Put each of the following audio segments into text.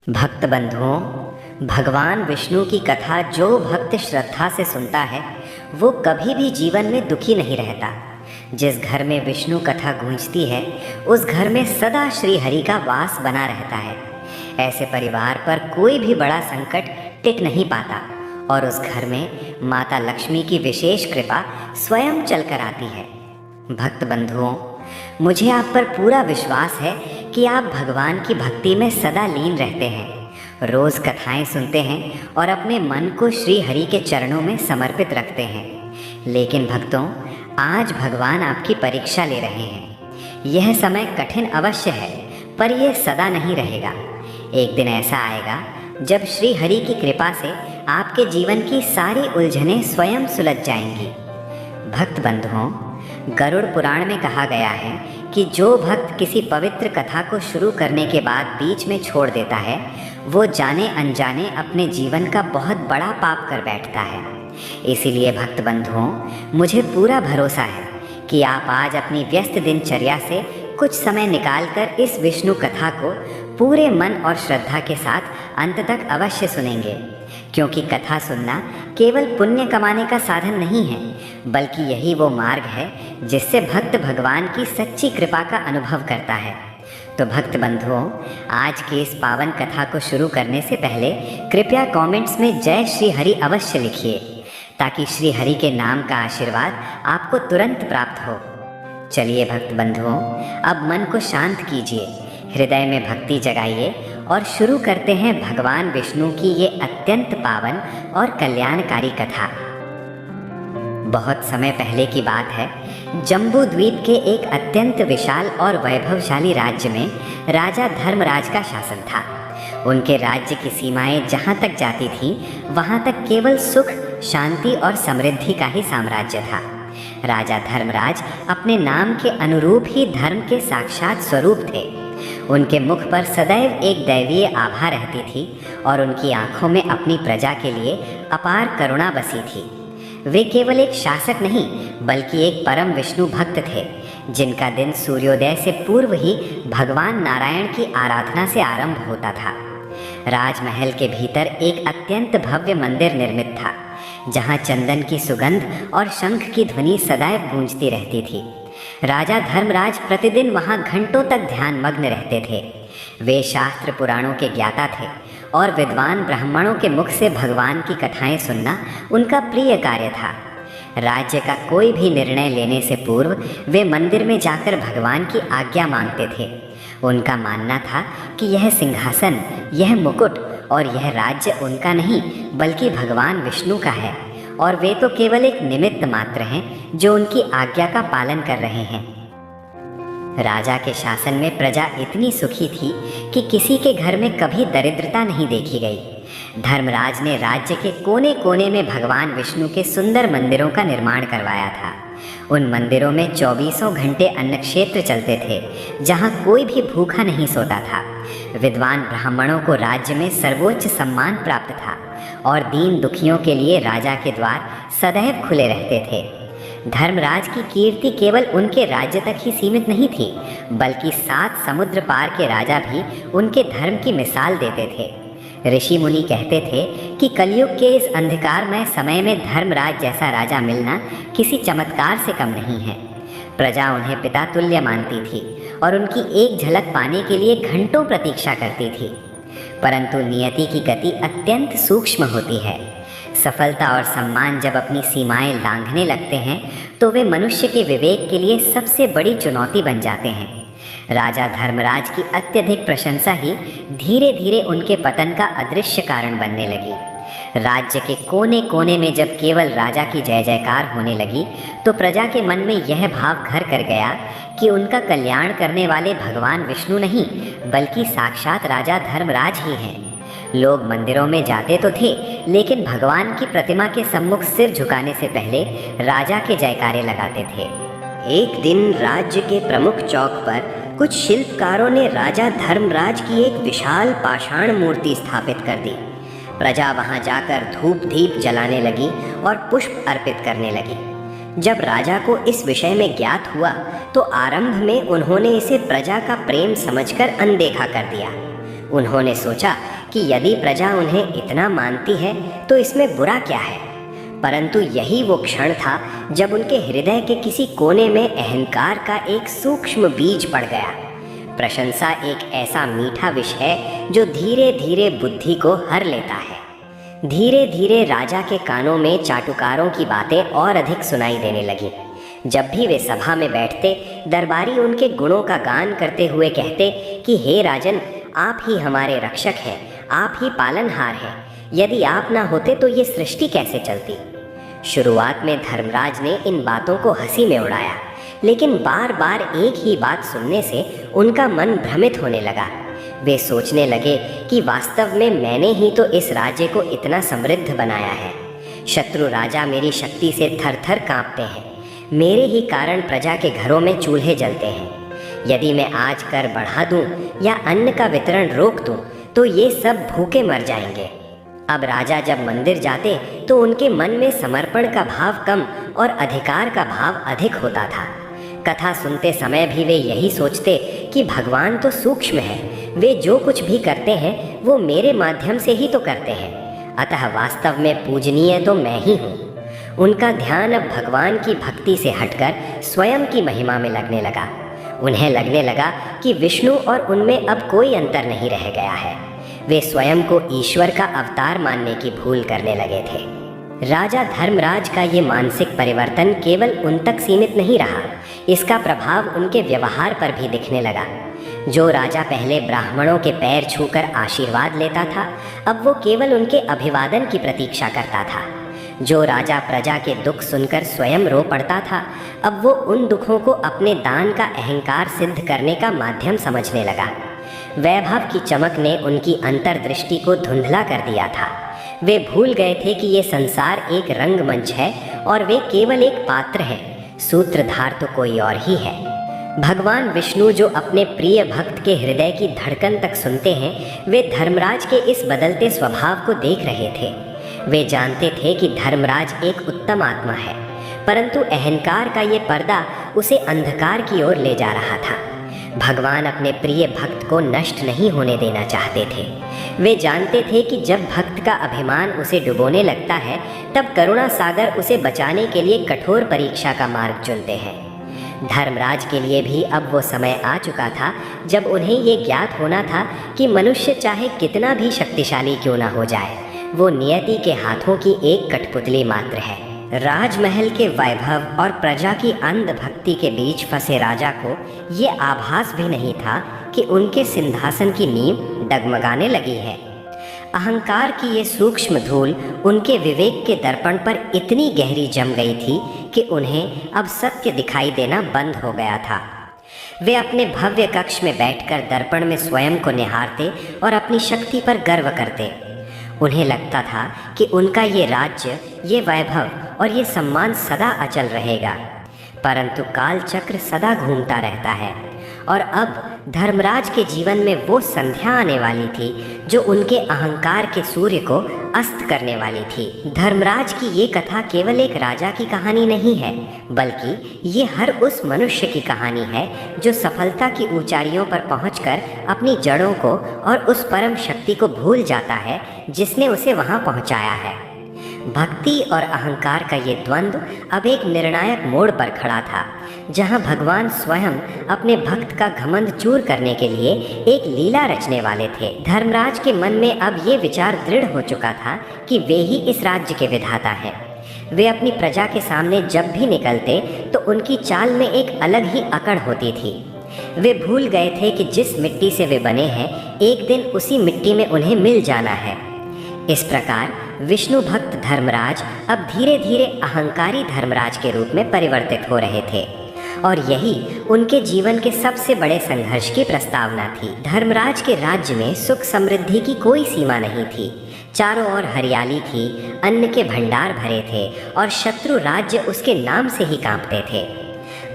भक्त बंधुओं, भगवान विष्णु की कथा जो भक्त श्रद्धा से सुनता है वो कभी भी जीवन में दुखी नहीं रहता। जिस घर में विष्णु कथा गूंजती है उस घर में सदा श्री हरि का वास बना रहता है। ऐसे परिवार पर कोई भी बड़ा संकट टिक नहीं पाता और उस घर में माता लक्ष्मी की विशेष कृपा स्वयं चलकर आती है। भक्त बंधुओं, मुझे आप पर पूरा विश्वास है कि आप भगवान की भक्ति में सदा लीन रहते हैं, रोज़ कथाएं सुनते हैं और अपने मन को श्री हरि के चरणों में समर्पित रखते हैं। लेकिन भक्तों, आज भगवान आपकी परीक्षा ले रहे हैं। यह समय कठिन अवश्य है, पर यह सदा नहीं रहेगा। एक दिन ऐसा आएगा जब श्री हरि की कृपा से आपके जीवन की सारी उलझनें स्वयं सुलझ जाएंगी। भक्त बंधुओं, गरुड़ पुराण में कहा गया है कि जो भक्त किसी पवित्र कथा को शुरू करने के बाद बीच में छोड़ देता है वो जाने अनजाने अपने जीवन का बहुत बड़ा पाप कर बैठता है। इसीलिए भक्त बंधुओं, मुझे पूरा भरोसा है कि आप आज अपनी व्यस्त दिनचर्या से कुछ समय निकालकर इस विष्णु कथा को पूरे मन और श्रद्धा के साथ अंत तक अवश्य सुनेंगे, क्योंकि कथा सुनना केवल पुण्य कमाने का साधन नहीं है, बल्कि यही वो मार्ग है जिससे भक्त भगवान की सच्ची कृपा का अनुभव करता है। तो भक्त बंधुओं, आज की इस पावन कथा को शुरू करने से पहले कृपया कमेंट्स में जय श्री हरि अवश्य लिखिए, ताकि श्री हरि के नाम का आशीर्वाद आपको तुरंत प्राप्त हो। चलिए भक्त बंधुओं, अब मन को शांत कीजिए, हृदय में भक्ति जगाइए और शुरू करते हैं भगवान विष्णु की ये अत्यंत पावन और कल्याणकारी कथा। बहुत समय पहले की बात है, जम्बू द्वीप के एक अत्यंत विशाल और वैभवशाली राज्य में राजा धर्मराज का शासन था। उनके राज्य की सीमाएं जहाँ तक जाती थीं, वहाँ तक केवल सुख, शांति और समृद्धि का ही साम्राज्य था। राजा धर्मराज अपने नाम के अनुरूप ही धर्म के साक्षात स्वरूप थे। उनके मुख पर सदैव एक दैवीय आभा रहती थी और उनकी आंखों में अपनी प्रजा के लिए अपार करुणा बसी थी। वे केवल एक शासक नहीं, बल्कि एक परम विष्णु भक्त थे, जिनका दिन सूर्योदय से पूर्व ही भगवान नारायण की आराधना से आरंभ होता था। राजमहल के भीतर एक अत्यंत भव्य मंदिर निर्मित था, जहाँ चंदन की सुगंध और शंख की ध्वनि सदैव गूंजती रहती थी। राजा धर्मराज प्रतिदिन वहाँ घंटों तक ध्यान मग्न रहते थे। वे शास्त्र पुराणों के ज्ञाता थे और विद्वान ब्राह्मणों के मुख से भगवान की कथाएं सुनना उनका प्रिय कार्य था। राज्य का कोई भी निर्णय लेने से पूर्व वे मंदिर में जाकर भगवान की आज्ञा मांगते थे। उनका मानना था कि यह सिंहासन, यह मुकुट और यह राज्य उनका नहीं, बल्कि भगवान विष्णु का है, और वे तो केवल एक निमित्त मात्र हैं जो उनकी आज्ञा का पालन कर रहे हैं। राजा के शासन में प्रजा इतनी सुखी थी कि किसी के घर में कभी दरिद्रता नहीं देखी गई। धर्मराज ने राज्य के कोने कोने में भगवान विष्णु के सुंदर मंदिरों का निर्माण करवाया था। उन मंदिरों में 24 घंटे अन्न क्षेत्र चलते थे, जहाँ कोई भी भूखा नहीं सोता था। विद्वान ब्राह्मणों को राज्य में सर्वोच्च सम्मान प्राप्त था और दीन दुखियों के लिए राजा के द्वार सदैव खुले रहते थे। धर्मराज की कीर्ति केवल उनके राज्य तक ही सीमित नहीं थी, बल्कि 7 समुद्र पार के राजा भी उनके धर्म की मिसाल देते थे। ऋषि मुनि कहते थे कि कलयुग के इस अंधकारमय समय में धर्मराज जैसा राजा मिलना किसी चमत्कार से कम नहीं है। प्रजा उन्हें पिता तुल्य मानती थी और उनकी एक झलक पाने के लिए घंटों प्रतीक्षा करती थी। परंतु नियति की गति अत्यंत सूक्ष्म होती है। सफलता और सम्मान जब अपनी सीमाएं लांघने लगते हैं तो वे मनुष्य के विवेक के लिए सबसे बड़ी चुनौती बन जाते हैं। राजा धर्मराज की अत्यधिक प्रशंसा ही धीरे धीरे उनके पतन का अदृश्य कारण बनने लगी। राज्य के कोने कोने में जब केवल राजा की जय जयकार होने लगी तो प्रजा के मन में यह भाव घर कर गया कि उनका कल्याण करने वाले भगवान विष्णु नहीं, बल्कि साक्षात राजा धर्मराज ही हैं। लोग मंदिरों में जाते तो थे, लेकिन भगवान की प्रतिमा के सम्मुख सिर झुकाने से पहले राजा के जयकारे लगाते थे। एक दिन राज्य के प्रमुख चौक पर कुछ शिल्पकारों ने राजा धर्मराज की एक विशाल पाषाण मूर्ति स्थापित कर दी। प्रजा वहां जाकर धूप दीप जलाने लगी और पुष्प अर्पित करने लगी। जब राजा को इस विषय में ज्ञात हुआ तो आरंभ में उन्होंने इसे प्रजा का प्रेम समझकर अनदेखा कर दिया। उन्होंने सोचा कि यदि प्रजा उन्हें इतना मानती है तो इसमें बुरा क्या है। परंतु यही वो क्षण था जब उनके हृदय के किसी कोने में अहंकार का एक सूक्ष्म बीज पड़ गया। प्रशंसा एक ऐसा मीठा विष है जो धीरे धीरे बुद्धि को हर लेता है। धीरे धीरे राजा के कानों में चाटुकारों की बातें और अधिक सुनाई देने लगी। जब भी वे सभा में बैठते, दरबारी उनके गुणों का गान करते हुए कहते कि हे राजन, आप ही हमारे रक्षक हैं, आप ही पालनहार हैं। यदि आप ना होते तो ये सृष्टि कैसे चलती। शुरुआत में धर्मराज ने इन बातों को हंसी में उड़ाया, लेकिन बार बार एक ही बात सुनने से उनका मन भ्रमित होने लगा। वे सोचने लगे कि वास्तव में मैंने ही तो इस राज्य को इतना समृद्ध बनाया है। शत्रु राजा मेरी शक्ति से थर थर कांपते हैं। मेरे ही कारण प्रजा के घरों में चूल्हे जलते हैं। यदि मैं आज कर बढ़ा दूं या अन्न का वितरण रोक दूं तो ये सब भूखे मर जाएंगे। अब राजा जब मंदिर जाते तो उनके मन में समर्पण का भाव कम और अधिकार का भाव अधिक होता था। कथा सुनते समय भी वे यही सोचते कि भगवान तो सूक्ष्म है, वे जो कुछ भी करते हैं वो मेरे माध्यम से ही तो करते हैं, अतः वास्तव में पूजनीय तो मैं ही हूँ। उनका ध्यान अब भगवान की भक्ति से हटकर स्वयं की महिमा में लगने लगा। उन्हें लगने लगा कि विष्णु और उनमें अब कोई अंतर नहीं रह गया है। वे स्वयं को ईश्वर का अवतार मानने की भूल करने लगे थे। राजा धर्मराज का ये मानसिक परिवर्तन केवल उन तक सीमित नहीं रहा, इसका प्रभाव उनके व्यवहार पर भी दिखने लगा। जो राजा पहले ब्राह्मणों के पैर छूकर आशीर्वाद लेता था, अब वो केवल उनके अभिवादन की प्रतीक्षा करता था। जो राजा प्रजा के दुख सुनकर स्वयं रो पड़ता था, अब वो उन दुखों को अपने दान का अहंकार सिद्ध करने का माध्यम समझने लगा। वैभव की चमक ने उनकी अंतर्दृष्टि को धुंधला कर दिया था। वे भूल गए थे कि ये संसार एक रंगमंच है और वे केवल एक पात्र हैं, सूत्रधार तो कोई और ही है। भगवान विष्णु जो अपने प्रिय भक्त के हृदय की धड़कन तक सुनते हैं, वे धर्मराज के इस बदलते स्वभाव को देख रहे थे। वे जानते थे कि धर्मराज एक उत्तम आत्मा है, परंतु अहंकार का ये पर्दा उसे अंधकार की ओर ले जा रहा था। भगवान अपने प्रिय भक्त को नष्ट नहीं होने देना चाहते थे। वे जानते थे कि जब भक्त का अभिमान उसे डुबोने लगता है, तब करुणा सागर उसे बचाने के लिए कठोर परीक्षा का मार्ग चुनते हैं। धर्मराज के लिए भी अब वो समय आ चुका था जब उन्हें ये ज्ञात होना था कि मनुष्य चाहे कितना भी शक्तिशाली क्यों न हो जाए, वो नियति के हाथों की एक कठपुतली मात्र है। राजमहल के वैभव और प्रजा की अंध भक्ति के बीच फंसे राजा को ये आभास भी नहीं था कि उनके सिंहासन की नींव डगमगाने लगी है। अहंकार की ये सूक्ष्म धूल उनके विवेक के दर्पण पर इतनी गहरी जम गई थी कि उन्हें अब सत्य दिखाई देना बंद हो गया था। वे अपने भव्य कक्ष में बैठकर दर्पण में स्वयं को निहारते और अपनी शक्ति पर गर्व करते। उन्हें लगता था कि उनका ये राज्य, ये वैभव और ये सम्मान सदा अचल रहेगा, परंतु काल चक्र सदा घूमता रहता है और अब धर्मराज के जीवन में वो संध्या आने वाली थी जो उनके अहंकार के सूर्य को अस्त करने वाली थी। धर्मराज की ये कथा केवल एक राजा की कहानी नहीं है, बल्कि ये हर उस मनुष्य की कहानी है जो सफलता की ऊंचाइयों पर पहुंचकर अपनी जड़ों को और उस परम शक्ति को भूल जाता है जिसने उसे वहां पहुंचाया है। भक्ति और अहंकार का ये द्वंद्व अब एक निर्णायक मोड़ पर खड़ा था, जहां भगवान स्वयं अपने भक्त का घमंड चूर करने के लिए एक लीला रचने वाले थे। धर्मराज के मन में अब ये विचार दृढ़ हो चुका था कि वे ही इस राज्य के विधाता हैं। वे अपनी प्रजा के सामने जब भी निकलते तो उनकी चाल में एक अलग ही अकड़ होती थी। वे भूल गए थे कि जिस मिट्टी से वे बने हैं, एक दिन उसी मिट्टी में उन्हें मिल जाना है। इस प्रकार विष्णु भक्त धर्मराज अब धीरे धीरे अहंकारी धर्मराज के रूप में परिवर्तित हो रहे थे और यही उनके जीवन के सबसे बड़े संघर्ष की प्रस्तावना थी। धर्मराज के राज्य में सुख समृद्धि की कोई सीमा नहीं थी। चारों ओर हरियाली थी, अन्न के भंडार भरे थे और शत्रु राज्य उसके नाम से ही कांपते थे।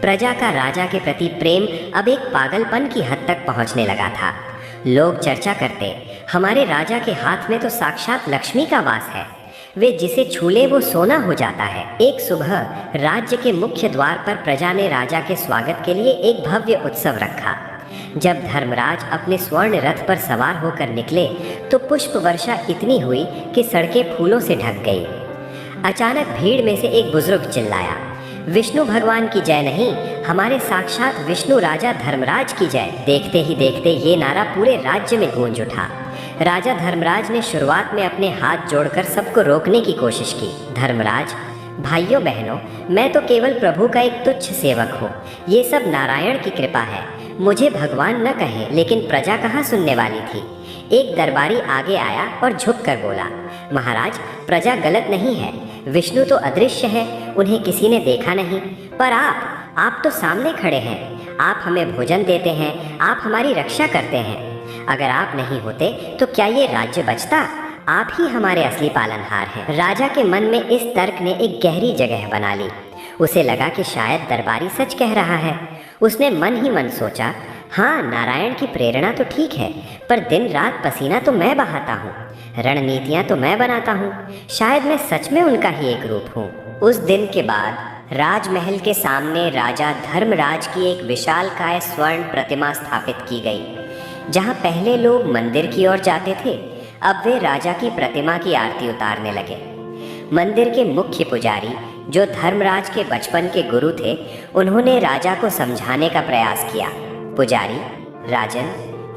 प्रजा का राजा के प्रति प्रेम अब एक पागलपन की हद तक पहुंचने लगा था। लोग चर्चा करते, हमारे राजा के हाथ में तो साक्षात लक्ष्मी का वास है, वे जिसे छू ले वो सोना हो जाता है। एक सुबह राज्य के मुख्य द्वार पर प्रजा ने राजा के स्वागत के लिए एक भव्य उत्सव रखा। जब धर्मराज अपने स्वर्ण रथ पर सवार होकर निकले तो पुष्प वर्षा इतनी हुई कि सड़कें फूलों से ढक गई। अचानक भीड़ में से एक बुजुर्ग चिल्लाया, विष्णु भगवान की जय नहीं, हमारे साक्षात विष्णु राजा धर्मराज की जय। देखते ही देखते ये नारा पूरे राज्य में गूंज उठा। राजा धर्मराज ने शुरुआत में अपने हाथ जोड़कर सबको रोकने की कोशिश की। धर्मराज, भाइयों बहनों, मैं तो केवल प्रभु का एक तुच्छ सेवक हूँ। ये सब नारायण की कृपा है। मुझे भगवान न कहे, लेकिन प्रजा कहाँ सुनने वाली थी। एक दरबारी आगे आया और झुक कर बोला, महाराज, प्रजा गलत नहीं है। विष्णु तो अदृश्य है, उन्हें किसी ने देखा नहीं। पर आप तो सामने खड़े हैं। आप हमें भोजन देते हैं, आप हमारी रक्षा करते हैं। अगर आप नहीं होते तो क्या ये राज्य बचता? आप ही हमारे असली पालनहार हैं। राजा के मन में इस तर्क ने एक गहरी जगह बना ली। उसे लगा कि शायद दरबारी सच कह रहा है। उसने मन ही मन सोचा, हाँ, नारायण की प्रेरणा तो ठीक है, पर दिन रात पसीना तो मैं बहाता हूँ, रणनीतियाँ तो मैं बनाता हूँ। शायद मैं सच में उनका ही एक रूप हूँ। उस दिन के बाद राजमहल के सामने राजा धर्मराज की एक विशालकाय स्वर्ण प्रतिमा स्थापित की गई। जहाँ पहले लोग मंदिर की ओर जाते थे, अब वे राजा की प्रतिमा की आरती उतारने लगे। मंदिर के मुख्य पुजारी, जो धर्मराज के बचपन के गुरु थे, उन्होंने राजा को समझाने का प्रयास किया। पुजारी, राजन,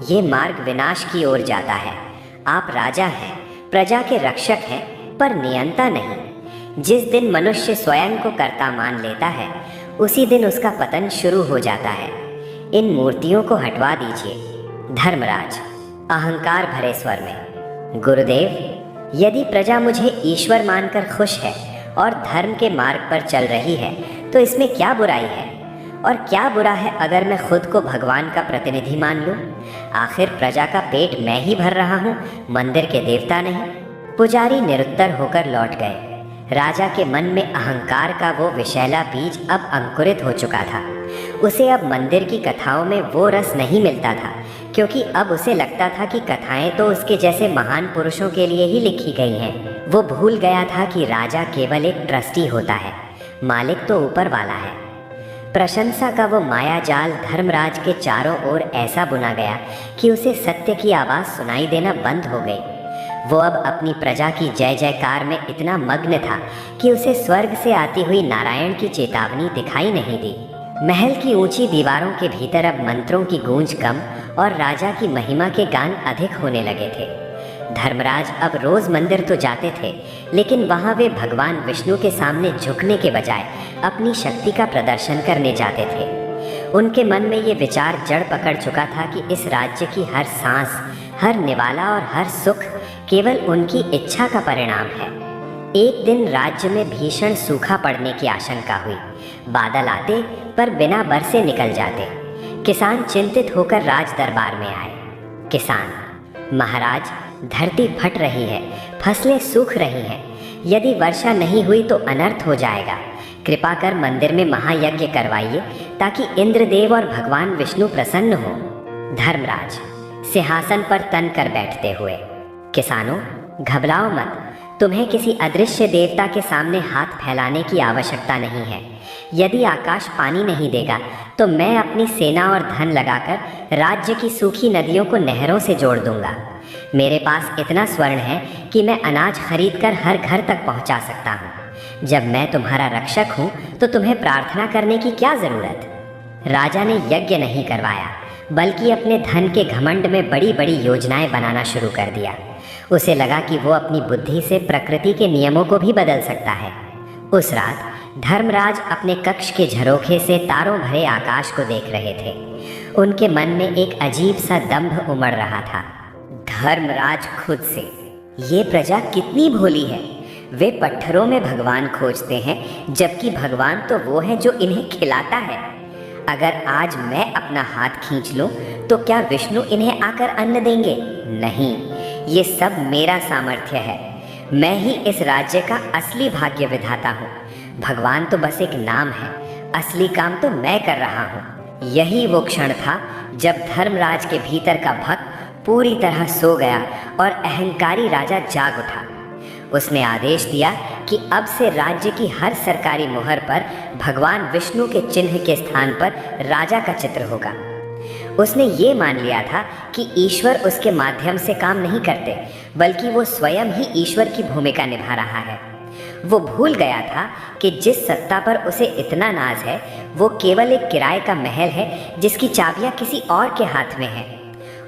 ये मार्ग विनाश की ओर जाता है। आप राजा हैं, प्रजा के रक्षक हैं, पर नियंता नहीं। जिस दिन मनुष्य स्वयं को कर्ता मान लेता है, उसी दिन उसका पतन शुरू हो जाता है। इन मूर्तियों को हटवा दीजिए। धर्मराज अहंकार भरे स्वर में, गुरुदेव, यदि प्रजा मुझे ईश्वर मानकर खुश है और धर्म के मार्ग पर चल रही है, तो इसमें क्या बुराई है? और क्या बुरा है अगर मैं खुद को भगवान का प्रतिनिधि मान लूं? आखिर प्रजा का पेट मैं ही भर रहा हूं, मंदिर के देवता नहीं। पुजारी निरुत्तर होकर लौट गए। राजा के मन में अहंकार का वो विषैला बीज अब अंकुरित हो चुका था। उसे अब मंदिर की कथाओं में वो रस नहीं मिलता था, क्योंकि अब उसे लगता था कि कथाएं तो उसके जैसे महान पुरुषों के लिए ही लिखी गई हैं। वो भूल गया था कि राजा केवल एक ट्रस्टी होता है, मालिक तो ऊपर वाला है। प्रशंसा का वो माया जाल धर्मराज के चारों ओर ऐसा बुना गया कि उसे सत्य की आवाज़ सुनाई देना बंद हो गई। वो अब अपनी प्रजा की जय जयकार में इतना मग्न था कि उसे स्वर्ग से आती हुई नारायण की चेतावनी दिखाई नहीं दी। महल की ऊंची दीवारों के भीतर अब मंत्रों की गूंज कम और राजा की महिमा के गान अधिक होने लगे थे। धर्मराज अब रोज मंदिर तो जाते थे, लेकिन वहाँ वे भगवान विष्णु के सामने झुकने के बजाय अपनी शक्ति का प्रदर्शन करने जाते थे। उनके मन में ये विचार जड़ पकड़ चुका था कि इस राज्य की हर सांस, हर निवाला और हर सुख केवल उनकी इच्छा का परिणाम है। एक दिन राज्य में भीषण सूखा पड़ने की आशंका हुई। बादल आते पर बिना बरसे निकल जाते। किसान चिंतित होकर राज दरबार में आए। किसान, महाराज, धरती फट रही है, फसलें सूख रही हैं। यदि वर्षा नहीं हुई तो अनर्थ हो जाएगा। कृपा कर मंदिर में महायज्ञ करवाइए ताकि इंद्रदेव और भगवान विष्णु प्रसन्न हो। धर्मराज सिंहासन पर तन कर बैठते हुए, किसानों, घबराओ मत। तुम्हें किसी अदृश्य देवता के सामने हाथ फैलाने की आवश्यकता नहीं है। यदि आकाश पानी नहीं देगा तो मैं अपनी सेना और धन लगाकर राज्य की सूखी नदियों को नहरों से जोड़ दूंगा। मेरे पास इतना स्वर्ण है कि मैं अनाज खरीदकर हर घर तक पहुंचा सकता हूं। जब मैं तुम्हारा रक्षक हूं तो तुम्हें प्रार्थना करने की क्या ज़रूरत? राजा ने यज्ञ नहीं करवाया, बल्कि अपने धन के घमंड में बड़ी बड़ी योजनाएं बनाना शुरू कर दिया। उसे लगा कि वो अपनी बुद्धि से प्रकृति के नियमों को भी बदल सकता है। उस रात धर्मराज अपने कक्ष के झरोखे से तारों भरे आकाश को देख रहे थे। उनके मन में एक अजीब सा दंभ उमड़ रहा था। धर्मराज खुद से, ये प्रजा कितनी भोली है। वे पत्थरों में भगवान खोजते हैं, जबकि भगवान तो वो है जो इन्हें खिलाता है। अगर आज मैं अपना हाथ खींच लूं तो क्या विष्णु इन्हें आकर अन्न देंगे? नहीं, ये सब मेरा सामर्थ्य है। मैं ही इस राज्य का असली भाग्य विधाता हूँ। भगवान तो बस एक नाम है, असली काम तो मैं कर रहा हूँ। यही वो क्षण था जब धर्मराज के भीतर का भक्त पूरी तरह सो गया और अहंकारी राजा जाग उठा। उसने आदेश दिया कि अब से राज्य की हर सरकारी मुहर पर भगवान विष्णु के चिन्ह के स्थान पर राजा का चित्र होगा। उसने ये मान लिया था कि ईश्वर उसके माध्यम से काम नहीं करते, बल्कि वो स्वयं ही ईश्वर की भूमिका निभा रहा है। वो भूल गया था कि जिस सत्ता पर उसे इतना नाज है वो केवल एक किराए का महल है जिसकी चाबियां किसी और के हाथ में है।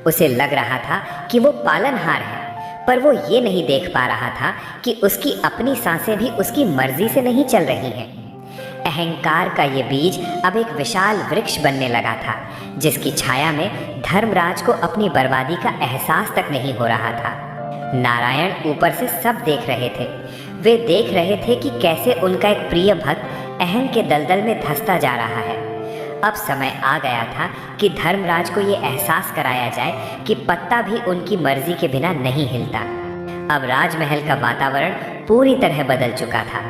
उसे लग रहा था कि वो पालनहार है, पर वो ये नहीं देख पा रहा था कि उसकी अपनी सांसें भी उसकी मर्जी से नहीं चल रही हैं। अहंकार का ये बीज अब एक विशाल वृक्ष बनने लगा था, जिसकी छाया में धर्मराज को अपनी बर्बादी का एहसास तक नहीं हो रहा था। नारायण ऊपर से सब देख रहे थे। वे देख रहे थे कि कैसे उनका एक प्रिय भक्त अहं के दलदल में धंसता जा रहा है। अब समय आ गया था कि धर्मराज को ये एहसास कराया जाए कि पत्ता भी उनकी मर्जी के बिना नहीं हिलता। अब राजमहल का वातावरण पूरी तरह बदल चुका था।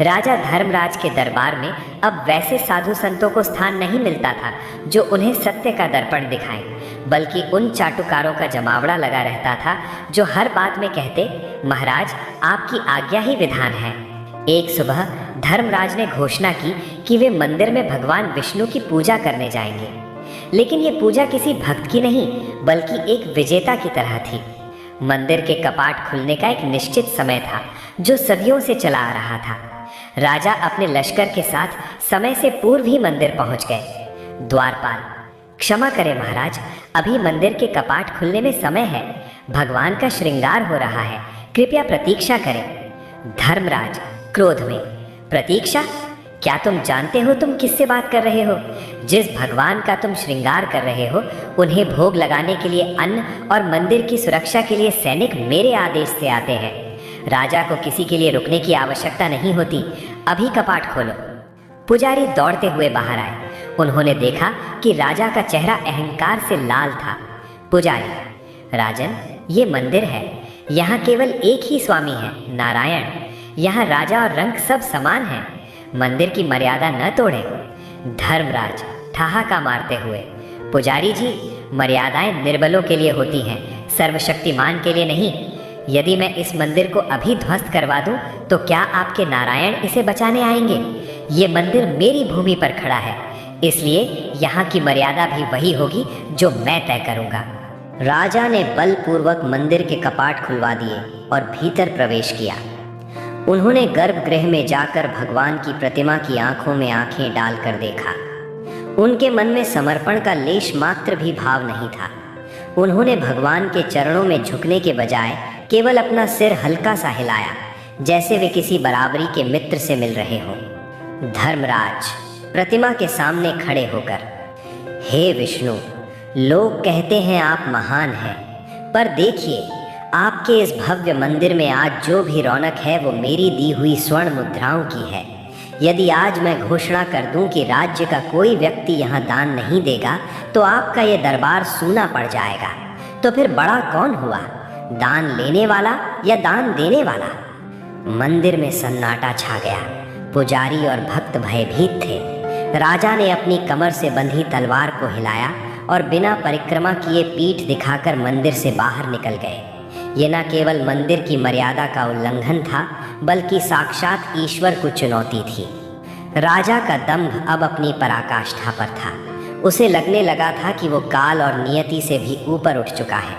राजा धर्मराज के दरबार में अब वैसे साधु संतों को स्थान नहीं मिलता था जो उन्हें सत्य का दर्पण दिखाएं, बल्कि उन चाटुकारों का जमावड़ा लगा रहता था जो हर बात में कहते, महाराज आपकी आज्ञा ही विधान है। एक सुबह धर्मराज ने घोषणा की कि वे मंदिर में भगवान विष्णु की पूजा करने जाएंगे, लेकिन ये पूजा किसी भक्त की नहीं बल्कि एक विजेता की तरह थी। मंदिर के कपाट खुलने का एक निश्चित समय था जो सदियों से चला आ रहा था। राजा अपने लश्कर के साथ समय से पूर्व ही मंदिर पहुंच गए। द्वारपाल, क्षमा करें महाराज, अभी मंदिर के कपाट खुलने में समय है, भगवान का श्रृंगार हो रहा है, कृपया प्रतीक्षा करें। धर्मराज क्रोध में, प्रतीक्षा? क्या तुम जानते हो तुम किससे बात कर रहे हो? जिस भगवान का तुम श्रृंगार कर रहे हो उन्हें भोग लगाने के लिए अन्न और मंदिर की सुरक्षा के लिए सैनिक मेरे आदेश से आते हैं। राजा को किसी के लिए रुकने की आवश्यकता नहीं होती, अभी कपाट खोलो। पुजारी दौड़ते हुए बाहर आए। उन्होंने देखा कि राजा का चेहरा अहंकार से लाल था। पुजारी, राजन, ये मंदिर है, यहाँ केवल एक ही स्वामी है, नारायण। यहाँ राजा और रंक सब समान हैं, मंदिर की मर्यादा न तोड़ें। धर्मराज ठहाका मारते हुए, पुजारी जी, मर्यादाएं निर्बलों के लिए होती हैं, सर्वशक्तिमान के लिए नहीं। यदि मैं इस मंदिर को अभी ध्वस्त करवा दूं तो क्या आपके नारायण इसे बचाने आएंगे? ये मंदिर मेरी भूमि पर खड़ा है, इसलिए यहाँ की मर्यादा भी वही होगी जो मैं तय करूँगा। राजा ने बलपूर्वक मंदिर के कपाट खुलवा दिए और भीतर प्रवेश किया। उन्होंने गर्भगृह में जाकर भगवान की प्रतिमा की आंखों में आंखें डालकर देखा। उनके मन में समर्पण का लेश मात्र भी भाव नहीं था। उन्होंने भगवान के चरणों में झुकने के बजाय केवल अपना सिर हल्का सा हिलाया, जैसे वे किसी बराबरी के मित्र से मिल रहे हों। धर्मराज प्रतिमा के सामने खड़े होकर, हे विष्णु, लोग कहते हैं आप महान हैं, पर देखिए आपके इस भव्य मंदिर में आज जो भी रौनक है वो मेरी दी हुई स्वर्ण मुद्राओं की है। यदि आज मैं घोषणा कर दूं कि राज्य का कोई व्यक्ति यहाँ दान नहीं देगा तो आपका ये दरबार सूना पड़ जाएगा, तो फिर बड़ा कौन हुआ, दान लेने वाला या दान देने वाला? मंदिर में सन्नाटा छा गया। पुजारी और भक्त भयभीत थे। राजा ने अपनी कमर से बंधी तलवार को हिलाया और बिना परिक्रमा किए पीठ दिखाकर मंदिर से बाहर निकल गए। ये न केवल मंदिर की मर्यादा का उल्लंघन था, बल्कि साक्षात ईश्वर को चुनौती थी। राजा का दंभ अब अपनी पराकाष्ठा पर था। उसे लगने लगा था कि वो काल और नियति से भी ऊपर उठ चुका है।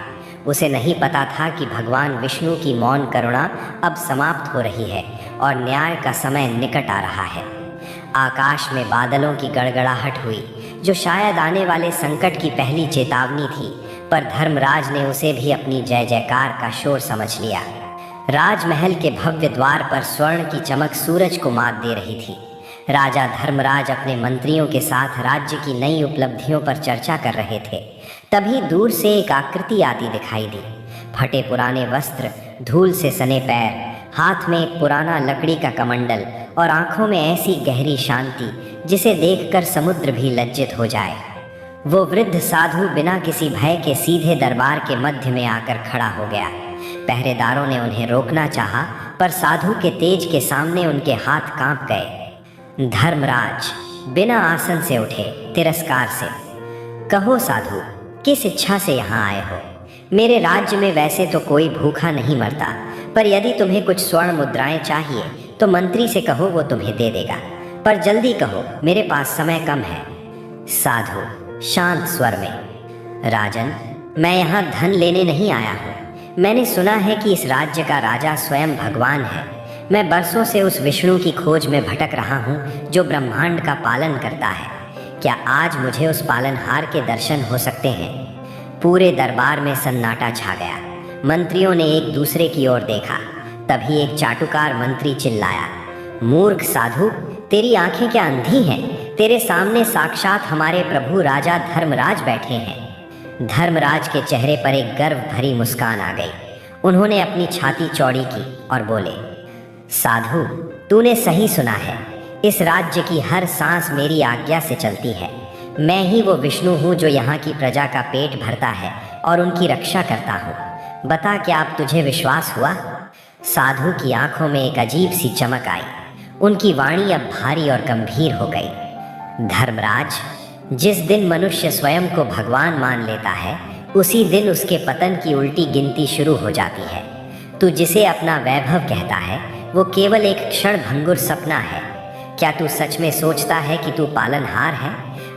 उसे नहीं पता था कि भगवान विष्णु की मौन करुणा अब समाप्त हो रही है और न्याय का समय निकट आ रहा है। आकाश में बादलों की गड़गड़ाहट हुई, जो शायद आने वाले संकट की पहली चेतावनी थी, पर धर्मराज ने उसे भी अपनी जय जयकार का शोर समझ लिया। राजमहल के भव्य द्वार पर स्वर्ण की चमक सूरज को मात दे रही थी। राजा धर्मराज अपने मंत्रियों के साथ राज्य की नई उपलब्धियों पर चर्चा कर रहे थे। तभी दूर से एक आकृति आती दिखाई दी। फटे पुराने वस्त्र, धूल से सने पैर, हाथ में एक पुराना लकड़ी का कमंडल और आंखों में ऐसी गहरी शांति जिसे देखकर समुद्र भी लज्जित हो जाए। वो वृद्ध साधु बिना किसी भय के सीधे दरबार के मध्य में आकर खड़ा हो गया। पहरेदारों ने उन्हें रोकना चाहा, पर साधु के तेज के सामने उनके हाथ कांप गए। धर्मराज बिना आसन से उठे, तिरस्कार से, कहो साधु, किस इच्छा से यहाँ आए हो? मेरे राज्य में वैसे तो कोई भूखा नहीं मरता, पर यदि तुम्हें कुछ स्वर्ण मुद्राएं चाहिए तो मंत्री से कहो, वो तुम्हें दे देगा, पर जल्दी कहो, मेरे पास समय कम है। साधु शांत स्वर में, राजन, मैं यहाँ धन लेने नहीं आया हूँ। मैंने सुना है कि इस राज्य का राजा स्वयं भगवान है। मैं बरसों से उस विष्णु की खोज में भटक रहा हूँ जो ब्रह्मांड का पालन करता है। क्या आज मुझे उस पालनहार के दर्शन हो सकते हैं? पूरे दरबार में सन्नाटा छा गया। मंत्रियों ने एक दूसरे की ओर देखा। तभी एक चाटुकार मंत्री चिल्लाया, मूर्ख साधु, तेरी आंखें क्या अंधी हैं? तेरे सामने साक्षात हमारे प्रभु राजा धर्मराज बैठे हैं। धर्मराज के चेहरे पर एक गर्व भरी मुस्कान आ गई। उन्होंने अपनी छाती चौड़ी की और बोले, साधु, तूने सही सुना है। इस राज्य की हर सांस मेरी आज्ञा से चलती है। मैं ही वो विष्णु हूँ जो यहाँ की प्रजा का पेट भरता है और उनकी रक्षा करता हूँ। बता, क्या अब तुझे विश्वास हुआ? साधु की आंखों में एक अजीब सी चमक आई। उनकी वाणी अब भारी और गंभीर हो गई। धर्मराज, जिस दिन मनुष्य स्वयं को भगवान मान लेता है, उसी दिन उसके पतन की उल्टी गिनती शुरू हो जाती है। तू जिसे अपना वैभव कहता है, वो केवल एक क्षण भंगुर सपना है। क्या तू सच में सोचता है कि तू पालनहार है?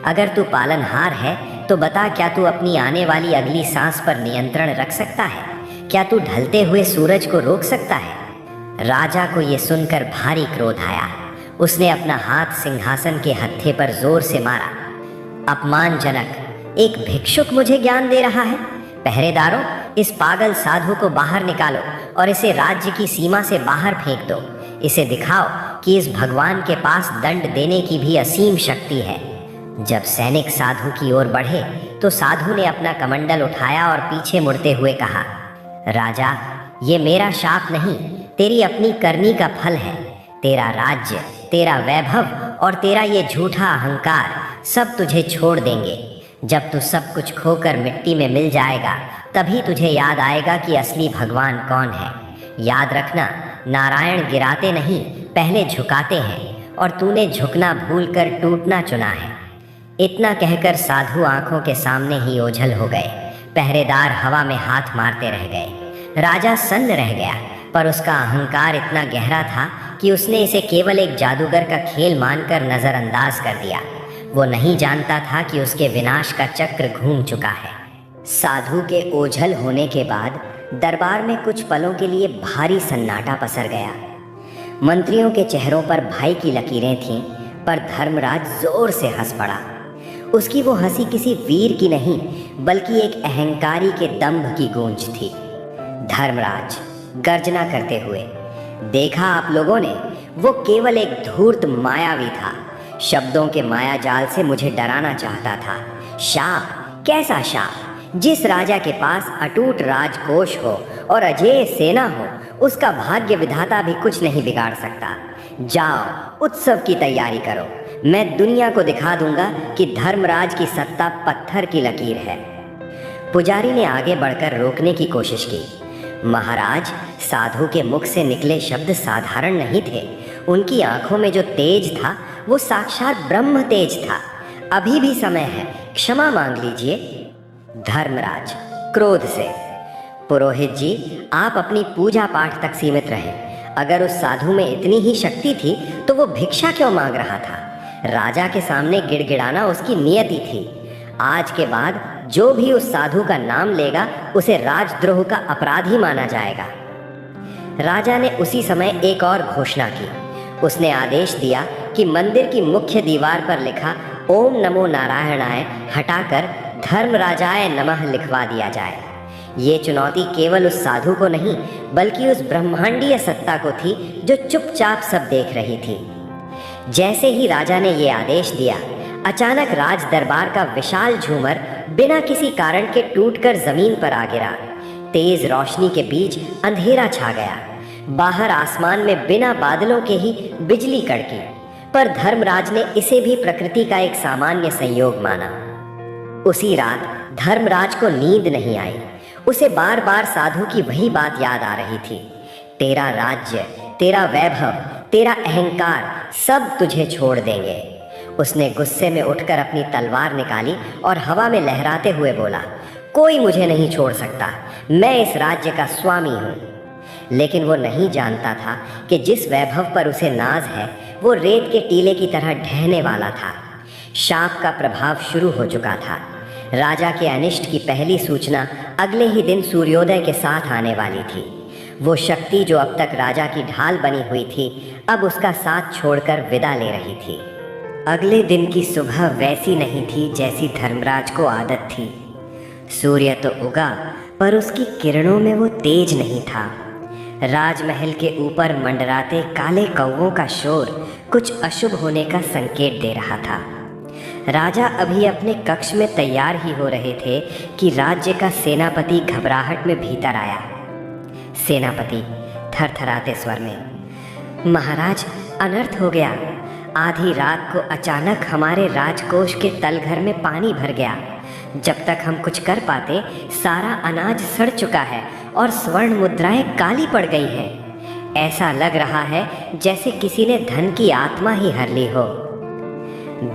अगर तू पालनहार है तो बता, क्या तू अपनी आने वाली अगली सांस पर नियंत्रण रख सकता है? क्या तू ढलते हुए सूरज को रोक सकता है? राजा को ये सुनकर भारी क्रोध आया। उसने अपना हाथ सिंहासन के हत्थे पर जोर से मारा। अपमानजनक! एक भिक्षुक मुझे ज्ञान दे रहा है? पहरेदारों, इस पागल साधु को बाहर निकालो और इसे राज्य की सीमा से बाहर फेंक दो। इसे दिखाओ कि इस भगवान के पास दंड देने की भी असीम शक्ति है। जब सैनिक साधु की ओर बढ़े तो साधु ने अपना कमंडल उठाया और पीछे मुड़ते हुए कहा, राजा, ये मेरा शाप नहीं, तेरी अपनी करनी का फल है। तेरा राज्य, तेरा वैभव और तेरा ये झूठा अहंकार सब तुझे छोड़ देंगे। जब तू सब कुछ खोकर मिट्टी में मिल जाएगा, तभी तुझे याद आएगा कि असली भगवान कौन है। याद रखना, नारायण गिराते नहीं, पहले झुकाते हैं, और तूने झुकना भूलकर टूटना चुना है। इतना कहकर साधु आंखों के सामने ही ओझल हो गए। पहरेदार हवा में हाथ मारते रह गए। राजा सन्न रह गया, पर उसका अहंकार इतना गहरा था कि उसने इसे केवल एक जादूगर का खेल मानकर नज़रअंदाज कर दिया। वो नहीं जानता था कि उसके विनाश का चक्र घूम चुका है। साधु के ओझल होने के बाद दरबार में कुछ पलों के लिए भारी सन्नाटा पसर गया। मंत्रियों के चेहरों पर भय की लकीरें थीं, पर धर्मराज जोर से हंस पड़ा। उसकी वो हंसी किसी वीर की नहीं, बल्कि एक अहंकारी के दंभ की गूंज थी। धर्मराज गर्जना करते हुए, देखा आप लोगों ने, वो केवल एक धूर्त मायावी था। शब्दों के माया जाल से मुझे डराना चाहता था। शाप? कैसा शाप? जिस राजा के पास अटूट राजकोष हो और अजेय सेना हो, उसका भाग्य विधाता भी कुछ नहीं बिगाड़ सकता। जाओ, उत्सव की तैयारी करो। मैं दुनिया को दिखा दूंगा कि धर्मराज की सत्ता पत्थर की लकीर है। पुजारी ने आगे बढ़कर रोकने की कोशिश की। महाराज, साधु के मुख से निकले शब्द साधारण नहीं थे। उनकी आंखों में जो तेज था, वो साक्षात ब्रह्म तेज था। अभी भी समय है, क्षमा मांग लीजिए। धर्मराज क्रोध से, पुरोहित जी, आप अपनी पूजा पाठ तक सीमित रहें। अगर उस साधु में इतनी ही शक्ति थी तो वो भिक्षा क्यों मांग रहा था? राजा के सामने गिड़गिड़ाना उसकी नियति थी। आज के बाद जो भी उस साधु का नाम लेगा, उसे राजद्रोह का अपराधी माना जाएगा। राजा ने उसी समय एक और घोषणा की। उसने आदेश दिया कि मंदिर की मुख्य दीवार पर लिखा ओम नमो नारायणाय हटाकर धर्मराजाय नमः लिखवा दिया जाए। ये चुनौती केवल उस साधु को नहीं, बल्कि उस ब्रह्मांडीय सत्ता को थी जो चुपचाप सब देख रही थी। जैसे ही राजा ने ये आदेश दिया, अचानक राज दरबार का विशाल झूमर बिना किसी कारण के टूटकर जमीन पर आ गिरा। तेज रोशनी के बीच अंधेरा छा गया। बाहर आसमान में बिना बादलों के ही बिजली कड़की, पर धर्मराज ने इसे भी प्रकृति का एक सामान्य संयोग माना। उसी रात धर्मराज को नींद नहीं आई। उसे बार बार साधु की वही बात याद आ रही थी, तेरा राज्य, तेरा वैभव, तेरा अहंकार सब तुझे छोड़ देंगे। उसने गुस्से में उठकर अपनी तलवार निकाली और हवा में लहराते हुए बोला, कोई मुझे नहीं छोड़ सकता, मैं इस राज्य का स्वामी हूँ। लेकिन वो नहीं जानता था कि जिस वैभव पर उसे नाज है, वो रेत के टीले की तरह ढहने वाला था। शाप का प्रभाव शुरू हो चुका था। राजा के अनिष्ट की पहली सूचना अगले ही दिन सूर्योदय के साथ आने वाली थी। वो शक्ति जो अब तक राजा की ढाल बनी हुई थी, अब उसका साथ छोड़कर विदा ले रही थी। अगले दिन की सुबह वैसी नहीं थी जैसी धर्मराज को आदत थी। सूर्य तो उगा, पर उसकी किरणों में वो तेज नहीं था। राजमहल के ऊपर मंडराते काले कौवों का शोर कुछ अशुभ होने का संकेत दे रहा था। राजा अभी अपने कक्ष में तैयार ही हो रहे थे कि राज्य का सेनापति घबराहट में भीतर आया। सेनापति थरथराते स्वर में, महाराज, अनर्थ हो गया। आधी रात को अचानक हमारे राजकोष के तलघर में पानी भर गया। जब तक हम कुछ कर पाते, सारा अनाज सड़ चुका है और स्वर्ण मुद्राएं काली पड़ गई हैं। ऐसा लग रहा है जैसे किसी ने धन की आत्मा ही हर ली हो।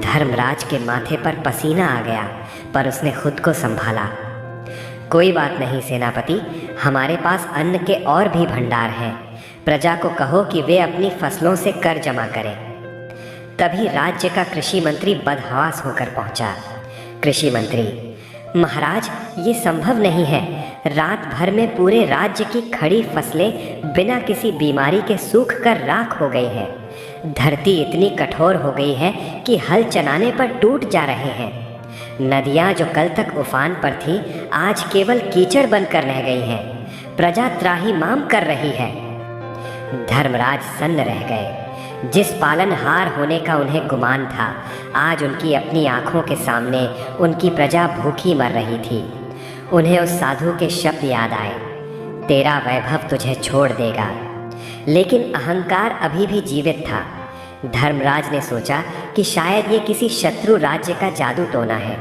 धर्मराज के माथे पर पसीना आ गया, पर उसने खुद को संभाला। कोई बात नहीं सेनापति, हमारे पास अन्न के और भी भंडार हैं। प्रजा को कहो कि वे अपनी फसलों से कर जमा करें। तभी राज्य का कृषि मंत्री बदहवास होकर पहुंचा। कृषि मंत्री, महाराज, ये संभव नहीं है। रात भर में पूरे राज्य की खड़ी फसलें बिना किसी बीमारी के सूख कर राख हो गई हैं। धरती इतनी कठोर हो गई है कि हल चलाने पर टूट जा रहे हैं। नदियाँ जो कल तक उफान पर थीं, आज केवल कीचड़ बनकर रह गई हैं। प्रजा त्राहिमाम कर रही है। धर्मराज सन्न रह गए। जिस पालनहार होने का उन्हें गुमान था, आज उनकी अपनी आंखों के सामने उनकी प्रजा भूखी मर रही थी। उन्हें उस साधु के शब्द याद आए, तेरा वैभव तुझे छोड़ देगा। लेकिन अहंकार अभी भी जीवित था। धर्मराज ने सोचा कि शायद ये किसी शत्रु राज्य का जादू टोना है।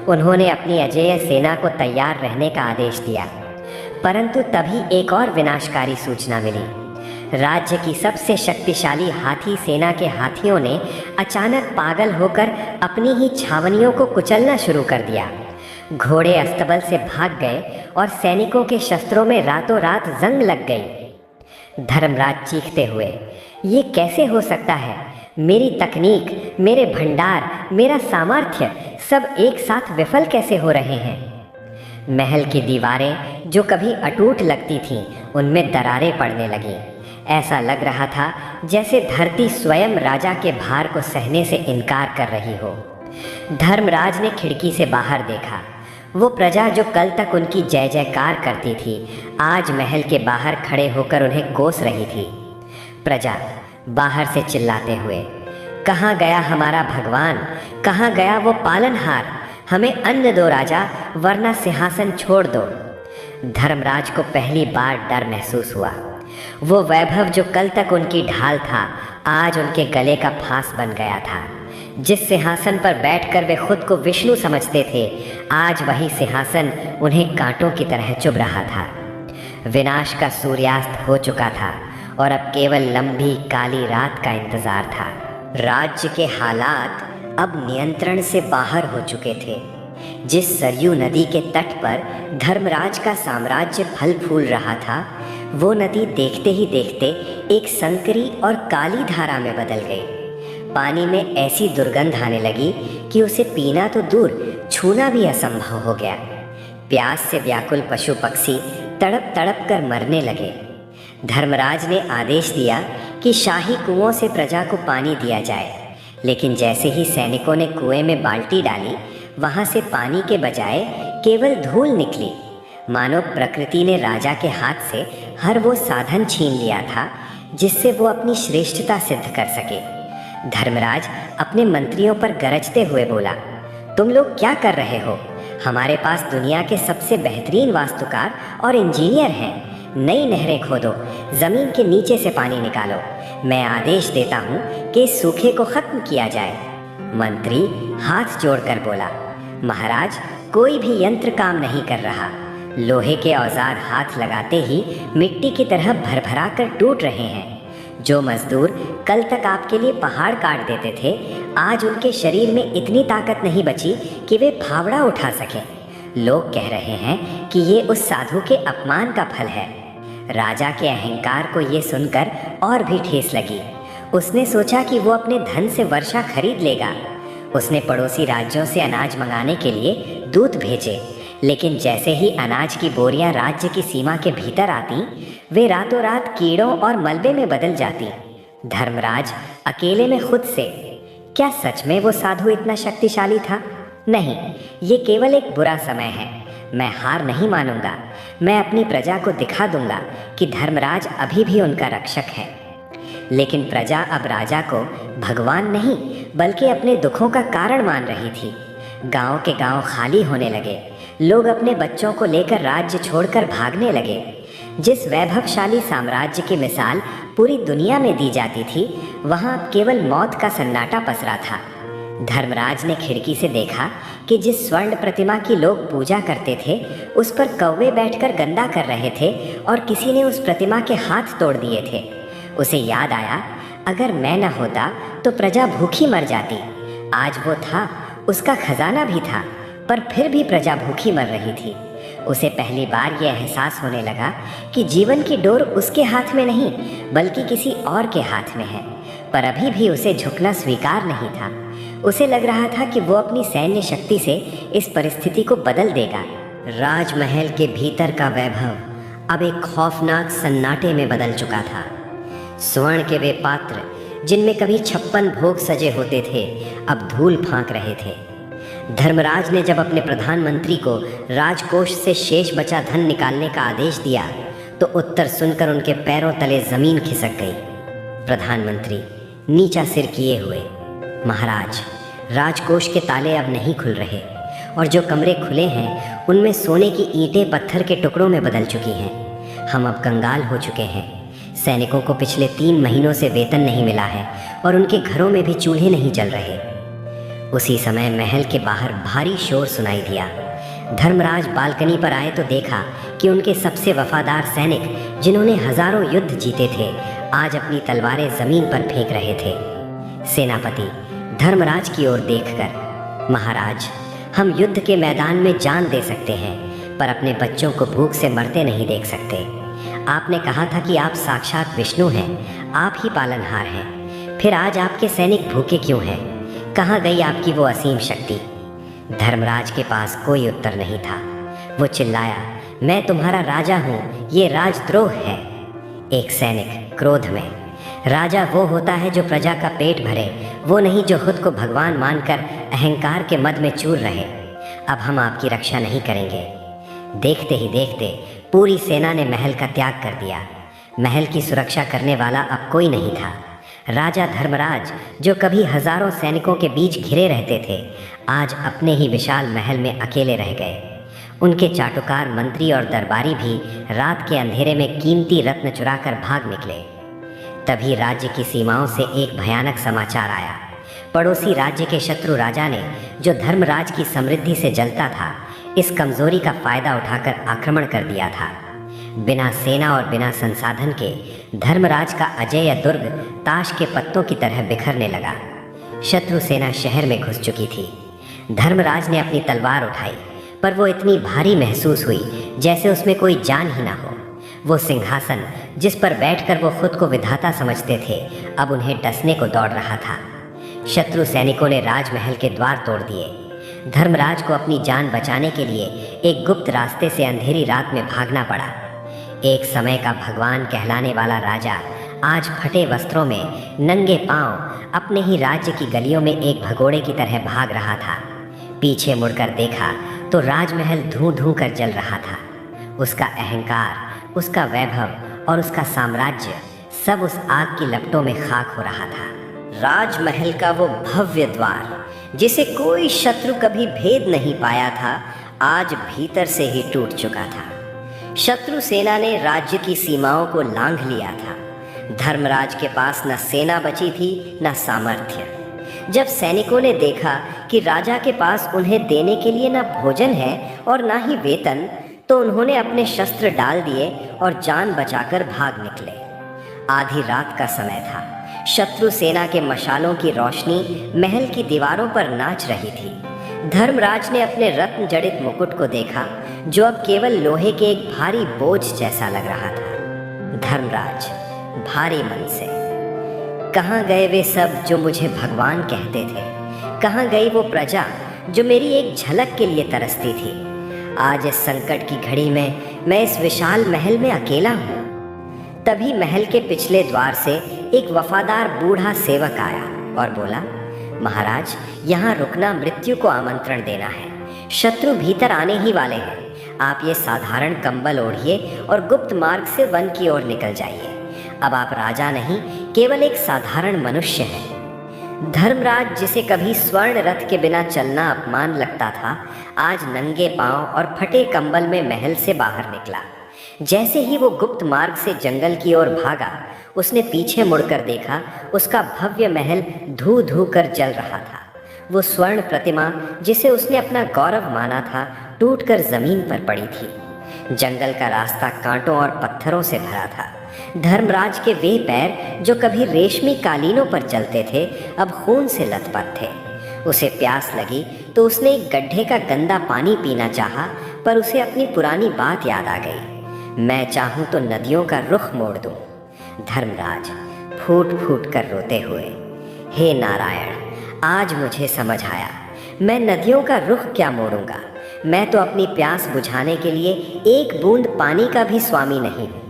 उन्होंने अपनी अजेय सेना को तैयार रहने का आदेश दिया। परंतु तभी एक और विनाशकारी सूचना मिली। राज्य की सबसे शक्तिशाली हाथी सेना के हाथियों ने अचानक पागल होकर अपनी ही छावनियों को कुचलना शुरू कर दिया। घोड़े अस्तबल से भाग गए और सैनिकों के शस्त्रों में रातों रात जंग लग गई। धर्मराज चीखते हुए, ये कैसे हो सकता है? मेरी तकनीक, मेरे भंडार, मेरा सामर्थ्य सब एक साथ विफल कैसे हो रहे हैं? महल की दीवारें जो कभी अटूट लगती थीं, उनमें दरारें पड़ने लगीं। ऐसा लग रहा था जैसे धरती स्वयं राजा के भार को सहने से इनकार कर रही हो। धर्मराज ने खिड़की से बाहर देखा। वो प्रजा जो कल तक उनकी जय जयकार करती थी, आज महल के बाहर खड़े होकर उन्हें कोस रही थी। प्रजा बाहर से चिल्लाते हुए, कहाँ गया हमारा भगवान? कहाँ गया वो पालनहार? हमें अन्न दो राजा, वरना सिंहासन छोड़ दो। धर्मराज को पहली बार डर महसूस हुआ। वो वैभव जो कल तक उनकी ढाल था, आज उनके गले का फांस बन गया था। जिस सिंहासन पर बैठकर वे खुद को विष्णु समझते थे, आज वही सिंहासन उन्हें कांटों की तरह चुभ रहा था। विनाश का सूर्यास्त हो चुका था और अब केवल लंबी काली रात का इंतजार था। राज्य के हालात अब नियंत्रण से बाहर हो चुके थे। जिस सरयू नदी के तट पर धर्मराज का साम्राज्य फल फूल रहा था, वो नदी देखते ही देखते एक संकरी और काली धारा में बदल गई। पानी में ऐसी दुर्गंध आने लगी कि उसे पीना तो दूर, छूना भी असंभव हो गया। प्यास से व्याकुल पशु पक्षी तड़प तड़प कर मरने लगे। धर्मराज ने आदेश दिया कि शाही कुओं से प्रजा को पानी दिया जाए, लेकिन जैसे ही सैनिकों ने कुएं में बाल्टी डाली, वहां से पानी के बजाय केवल धूल निकली, मानो प्रकृति ने राजा के हाथ से हर वो साधन छीन लिया था जिससे वो अपनी श्रेष्ठता सिद्ध कर सके। धर्मराज अपने मंत्रियों पर गरजते हुए बोला, तुम लोग क्या कर रहे हो? हमारे पास दुनिया के सबसे बेहतरीन वास्तुकार और इंजीनियर हैं। नई नहरें खोदो, जमीन के नीचे से पानी निकालो। मैं आदेश देता हूँ कि इस सूखे को खत्म किया जाए। मंत्री हाथ जोड़कर बोला, महाराज, कोई भी यंत्र काम नहीं कर रहा। लोहे के औजार हाथ लगाते ही मिट्टी की तरह भरभरा कर टूट रहे हैं। जो मजदूर कल तक आपके लिए पहाड़ काट देते थे, आज उनके शरीर में इतनी ताकत नहीं बची कि वे फावड़ा उठा सकें। लोग कह रहे हैं कि ये उस साधु के अपमान का फल है। राजा के अहंकार को ये सुनकर और भी ठेस लगी। उसने सोचा कि वो अपने धन से वर्षा खरीद लेगा। उसने पड़ोसी राज्यों से अनाज मंगाने के लिए दूत भेजे, लेकिन जैसे ही अनाज की बोरियां राज्य की सीमा के भीतर आती, वे रातों रात कीड़ों और मलबे में बदल जाती। धर्मराज अकेले में खुद से, क्या सच में वो साधु इतना शक्तिशाली था? नहीं, ये केवल एक बुरा समय है। मैं हार नहीं मानूंगा। मैं अपनी प्रजा को दिखा दूंगा कि धर्मराज अभी भी उनका रक्षक है। लेकिन प्रजा अब राजा को भगवान नहीं बल्कि अपने दुखों का कारण मान रही थी। गांव के गांव खाली होने लगे। लोग अपने बच्चों को लेकर राज्य छोड़कर भागने लगे। जिस वैभवशाली साम्राज्य की मिसाल पूरी दुनिया में दी जाती थी, वहां अब केवल मौत का सन्नाटा पसरा था। धर्मराज ने खिड़की से देखा कि जिस स्वर्ण प्रतिमा की लोग पूजा करते थे, उस पर कौवे बैठकर गंदा कर रहे थे और किसी ने उस प्रतिमा के हाथ तोड़ दिए थे। उसे याद आया, अगर मैं न होता तो प्रजा भूखी मर जाती। आज वो था, उसका खजाना भी था, पर फिर भी प्रजा भूखी मर रही थी। उसे पहली बार यह एहसास होने लगा कि जीवन की डोर उसके हाथ में नहीं बल्कि किसी और के हाथ में है। पर अभी भी उसे झुकना स्वीकार नहीं था। उसे लग रहा था कि वो अपनी सैन्य शक्ति से इस परिस्थिति को बदल देगा। राजमहल के भीतर का वैभव अब एक खौफनाक सन्नाटे में बदल चुका था। स्वर्ण के वे पात्र जिनमें कभी 56 भोग सजे होते थे, अब धूल फांक रहे थे। धर्मराज ने जब अपने प्रधानमंत्री को राजकोष से शेष बचा धन निकालने का आदेश दिया, तो उत्तर सुनकर उनके पैरों तले जमीन खिसक गई। प्रधानमंत्री नीचा सिर किए हुए, महाराज, राजकोष के ताले अब नहीं खुल रहे और जो कमरे खुले हैं उनमें सोने की ईंटें पत्थर के टुकड़ों में बदल चुकी हैं। हम अब कंगाल हो चुके हैं। सैनिकों को पिछले 3 महीनों से वेतन नहीं मिला है और उनके घरों में भी चूल्हे नहीं जल रहे। उसी समय महल के बाहर भारी शोर सुनाई दिया। धर्मराज बालकनी पर आए तो देखा कि उनके सबसे वफादार सैनिक, जिन्होंने हजारों युद्ध जीते थे, आज अपनी तलवारें जमीन पर फेंक रहे थे। सेनापति धर्मराज की ओर देखकर, महाराज, हम युद्ध के मैदान में जान दे सकते हैं, पर अपने बच्चों को भूख से मरते नहीं देख सकते। आपने कहा था कि आप साक्षात विष्णु हैं, आप ही पालनहार हैं, फिर आज आपके सैनिक भूखे क्यों हैं? कहाँ गई आपकी वो असीम शक्ति? धर्मराज के पास कोई उत्तर नहीं था। वो चिल्लाया, मैं तुम्हारा राजा हूँ, ये राजद्रोह है। एक सैनिक क्रोध में, राजा वो होता है जो प्रजा का पेट भरे, वो नहीं जो खुद को भगवान मानकर अहंकार के मद में चूर रहे। अब हम आपकी रक्षा नहीं करेंगे। देखते ही देखते पूरी सेना ने महल का त्याग कर दिया। महल की सुरक्षा करने वाला अब कोई नहीं था। राजा धर्मराज, जो कभी हजारों सैनिकों के बीच घिरे रहते थे, आज अपने ही विशाल महल में अकेले रह गए। उनके चाटुकार मंत्री और दरबारी भी रात के अंधेरे में कीमती रत्न चुराकर भाग निकले। तभी राज्य की सीमाओं से एक भयानक समाचार आया। पड़ोसी राज्य के शत्रु राजा ने, जो धर्मराज की समृद्धि से जलता था, इस कमजोरी का फायदा उठाकर आक्रमण कर दिया था। बिना सेना और बिना संसाधन के धर्मराज का अजेय दुर्ग ताश के पत्तों की तरह बिखरने लगा। शत्रु सेना शहर में घुस चुकी थी। धर्मराज ने अपनी तलवार उठाई, पर वो इतनी भारी महसूस हुई जैसे उसमें कोई जान ही ना हो। वो सिंहासन जिस पर बैठकर वो खुद को विधाता समझते थे, अब उन्हें डसने को दौड़ रहा था। शत्रु सैनिकों ने राजमहल के द्वार तोड़ दिए। धर्मराज को अपनी जान बचाने के लिए एक गुप्त रास्ते से अंधेरी रात में भागना पड़ा। एक समय का भगवान कहलाने वाला राजा आज फटे वस्त्रों में नंगे पांव अपने ही राज्य की गलियों में एक भगोड़े की तरह भाग रहा था। पीछे मुड़कर देखा तो राजमहल धूं धूं कर जल रहा था। उसका अहंकार, उसका वैभव और उसका साम्राज्य सब उस आग की लपटों में खाक हो रहा था। राजमहल का वो भव्य द्वार, जिसे कोई शत्रु कभी भेद नहीं पाया था, आज भीतर से ही टूट चुका था। शत्रु सेना ने राज्य की सीमाओं को लांघ लिया था। धर्मराज के पास न सेना बची थी न सामर्थ्य। जब सैनिकों ने देखा कि राजा के पास उन्हें देने के लिए न भोजन है और न ही वेतन, तो उन्होंने अपने शस्त्र डाल दिए और जान बचाकर भाग निकले। आधी रात का समय था। शत्रु सेना के मशालों की रोशनी महल की दीवारों पर नाच रही थी। धर्मराज ने अपने रत्न जड़ित मुकुट को देखा, जो अब केवल लोहे के एक भारी बोझ जैसा लग रहा था। धर्मराज भारी मन से, कहाँ गए वे सब जो मुझे भगवान कहते थे? कहाँ गई वो प्रजा जो मेरी एक झलक के लिए तरसती थी। आज इस संकट की घड़ी में मैं इस विशाल महल में अकेला हूँ। तभी महल के पिछले द्वार से एक वफादार बूढ़ा सेवक आया और बोला, महाराज, यहाँ रुकना मृत्यु को आमंत्रण देना है। शत्रु भीतर आने ही वाले हैं। आप ये साधारण कंबल ओढ़िए और गुप्त मार्ग से वन की ओर निकल जाइए। अब आप राजा नहीं, केवल एक साधारण मनुष्य हैं। धर्मराज, जिसे कभी स्वर्ण रथ के बिना चलना अपमान लगता था, आज नंगे पांव और फटे कंबल में महल से बाहर निकला। जैसे ही वो गुप्त मार्ग से जंगल की ओर भागा, उसने पीछे मुड़कर देखा। उसका भव्य महल धू धू कर जल रहा था। वो स्वर्ण प्रतिमा, जिसे उसने अपना गौरव माना था, टूटकर जमीन पर पड़ी थी। जंगल का रास्ता कांटों और पत्थरों से भरा था। धर्मराज के वे पैर, जो कभी रेशमी कालीनों पर चलते थे, अब खून से लथपथ थे। उसे प्यास लगी तो उसने एक गड्ढे का गंदा पानी पीना चाहा, पर उसे अपनी पुरानी बात याद आ गई। मैं चाहूँ तो नदियों का रुख मोड़ दूँ। धर्मराज फूट फूट कर रोते हुए, हे नारायण, आज मुझे समझ आया, मैं नदियों का रुख क्या मोड़ूंगा। मैं तो अपनी प्यास बुझाने के लिए एक बूंद पानी का भी स्वामी नहीं हूँ।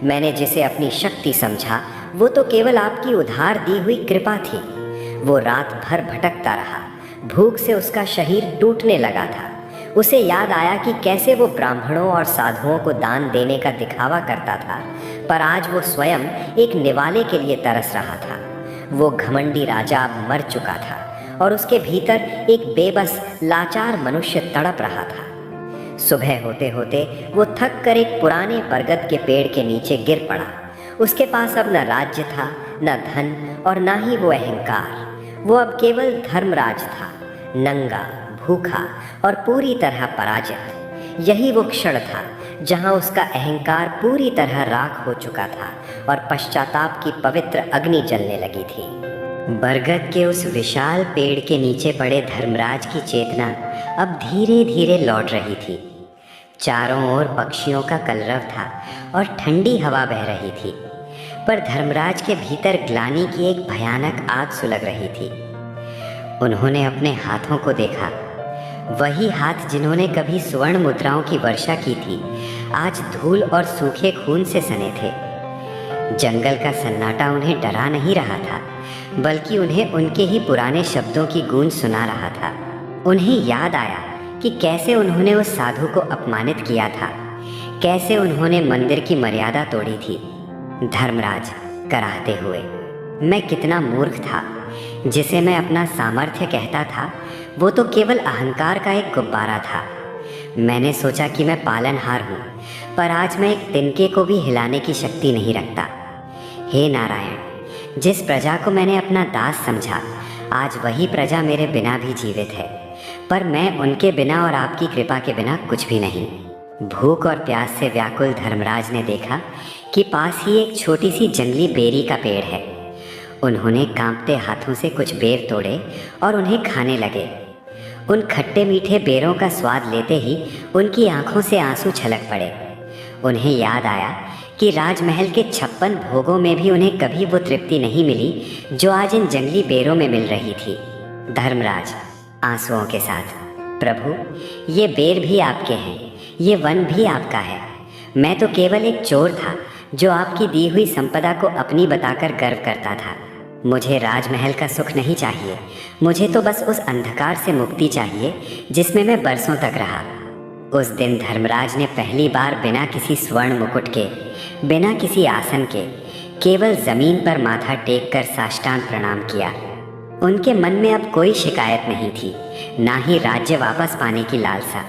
मैंने जिसे अपनी शक्ति समझा, वो तो केवल आपकी उधार दी हुई कृपा थी। वो रात भर भटकता रहा। भूख से उसका शरीर टूटने लगा था। उसे याद आया कि कैसे वो ब्राह्मणों और साधुओं को दान देने का दिखावा करता था, पर आज वो स्वयं एक निवाले के लिए तरस रहा था। वो घमंडी राजा अब मर चुका था और उसके भीतर एक बेबस लाचार मनुष्य तड़प रहा था। सुबह होते होते वो थक कर एक पुराने बरगद के पेड़ के नीचे गिर पड़ा। उसके पास अब न राज्य था, न धन और न ही वो अहंकार। वो अब केवल धर्मराज था, नंगा, भूखा और पूरी तरह पराजित। यही वो क्षण था जहां उसका अहंकार पूरी तरह राख हो चुका था और पश्चाताप की पवित्र अग्नि जलने लगी थी। बरगद के उस विशाल पेड़ के नीचे पड़े धर्मराज की चेतना अब धीरे धीरे लौट रही थी। चारों ओर पक्षियों का कलरव था और ठंडी हवा बह रही थी, पर धर्मराज के भीतर ग्लानि की एक भयानक आग सुलग रही थी। उन्होंने अपने हाथों को देखा। वही हाथ जिन्होंने कभी स्वर्ण मुद्राओं की वर्षा की थी, आज धूल और सूखे खून से सने थे। जंगल का सन्नाटा उन्हें डरा नहीं रहा था, बल्कि उन्हें उनके ही पुराने शब्दों की गूंज सुना रहा था। उन्हें याद आया कि कैसे उन्होंने उस साधु को अपमानित किया था, कैसे उन्होंने मंदिर की मर्यादा तोड़ी थी। धर्मराज कराहते हुए, मैं कितना मूर्ख था। जिसे मैं अपना सामर्थ्य कहता था, वो तो केवल अहंकार का एक गुब्बारा था। मैंने सोचा कि मैं पालनहार हूँ, पर आज मैं एक तिनके को भी हिलाने की शक्ति नहीं रखता। हे नारायण, जिस प्रजा को मैंने अपना दास समझा, आज वही प्रजा मेरे बिना भी जीवित है, पर मैं उनके बिना और आपकी कृपा के बिना कुछ भी नहीं। भूख और प्यास से व्याकुल धर्मराज ने देखा कि पास ही एक छोटी सी जंगली बेरी का पेड़ है। उन्होंने कांपते हाथों से कुछ बेर तोड़े और उन्हें खाने लगे। उन खट्टे मीठे बेरों का स्वाद लेते ही उनकी आंखों से आंसू छलक पड़े। उन्हें याद आया कि राजमहल के 56 भोगों में भी उन्हें कभी वो तृप्ति नहीं मिली जो आज इन जंगली बेरों में मिल रही थी। धर्मराज आंसुओं के साथ, प्रभु, ये बेर भी आपके हैं, ये वन भी आपका है। मैं तो केवल एक चोर था जो आपकी दी हुई संपदा को अपनी बताकर गर्व करता था। मुझे राजमहल का सुख नहीं चाहिए, मुझे तो बस उस अंधकार से मुक्ति चाहिए जिसमें मैं बरसों तक रहा। उस दिन धर्मराज ने पहली बार बिना किसी स्वर्ण मुकुट के, बिना किसी आसन के, केवल जमीन पर माथा टेक कर साष्टांग प्रणाम किया। उनके मन में अब कोई शिकायत नहीं थी, ना ही राज्य वापस पाने की लालसा।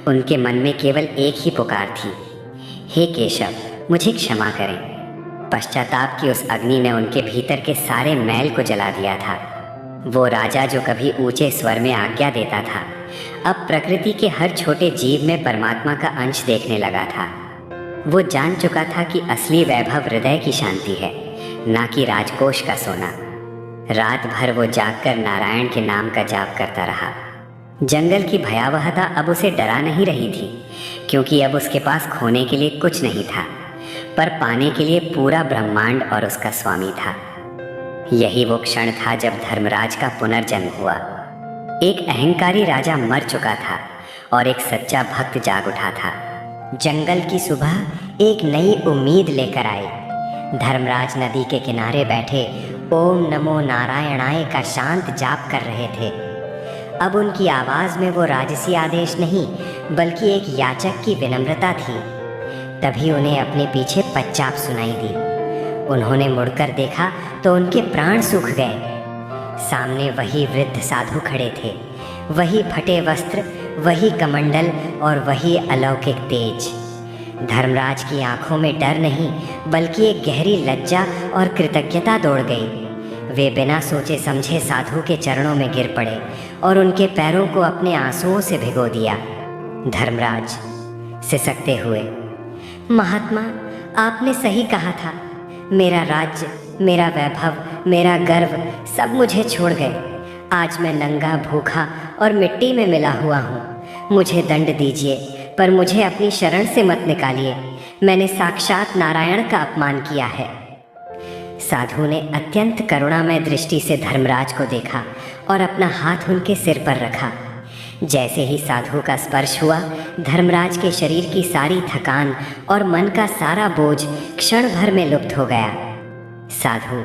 उनके मन में केवल एक ही पुकार थी, हे केशव, मुझे क्षमा करें। पश्चाताप की उस अग्नि ने उनके भीतर के सारे मैल को जला दिया था। वो राजा जो कभी ऊंचे स्वर में आज्ञा देता था, अब प्रकृति के हर छोटे जीव में परमात्मा का अंश देखने लगा था। वो जान चुका था कि असली वैभव हृदय की शांति है, ना कि राजकोष का सोना। रात भर वो जागकर नारायण के नाम का जाप करता रहा। जंगल की भयावहता अब उसे डरा नहीं रही थी, क्योंकि अब उसके पास खोने के लिए कुछ नहीं था, पर पाने के लिए पूरा ब्रह्मांड और उसका स्वामी था। यही वो क्षण था जब धर्मराज का पुनर्जन्म हुआ। एक अहंकारी राजा मर चुका था और एक सच्चा भक्त जाग उठा था। जंगल की सुबह एक नई उम्मीद लेकर आई। धर्मराज नदी के किनारे बैठे ओम नमो नारायणाय का शांत जाप कर रहे थे। अब उनकी आवाज़ में वो राजसी आदेश नहीं बल्कि एक याचक की विनम्रता थी। तभी उन्हें अपने पीछे पच्चाप सुनाई दी। उन्होंने मुड़कर देखा तो उनके प्राण सूख गए। सामने वही वृद्ध साधु खड़े थे, वही फटे वस्त्र, वही कमंडल और वही अलौकिक तेज। धर्मराज की आंखों में डर नहीं बल्कि एक गहरी लज्जा और कृतज्ञता दौड़ गई। वे बिना सोचे समझे साधु के चरणों में गिर पड़े और उनके पैरों को अपने आंसुओं से भिगो दिया। धर्मराज सिसकते हुए, महात्मा, आपने सही कहा था। मेरा राज्य, मेरा वैभव, मेरा गर्व सब मुझे छोड़ गए। आज मैं नंगा, भूखा और मिट्टी में मिला हुआ हूँ। मुझे दंड दीजिए, पर मुझे अपनी शरण से मत निकालिए। मैंने साक्षात नारायण का अपमान किया है। साधु ने अत्यंत करुणामय दृष्टि से धर्मराज को देखा और अपना हाथ उनके सिर पर रखा। जैसे ही साधु का स्पर्श हुआ, धर्मराज के शरीर की सारी थकान और मन का सारा बोझ क्षण भर में लुप्त हो गया। साधु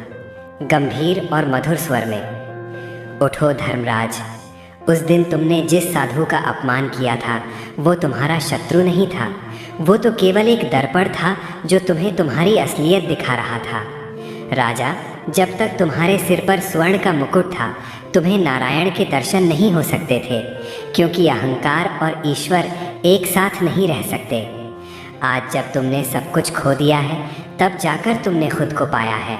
गंभीर और मधुर स्वर में, उठो धर्मराज। उस दिन तुमने जिस साधु का अपमान किया था वो तुम्हारा शत्रु नहीं था, वो तो केवल एक दर्पण था जो तुम्हें तुम्हारी असलियत दिखा रहा था। राजा, जब तक तुम्हारे सिर पर स्वर्ण का मुकुट था तुम्हें नारायण के दर्शन नहीं हो सकते थे, क्योंकि अहंकार और ईश्वर एक साथ नहीं रह सकते। आज जब तुमने सब कुछ खो दिया है तब जाकर तुमने खुद को पाया है।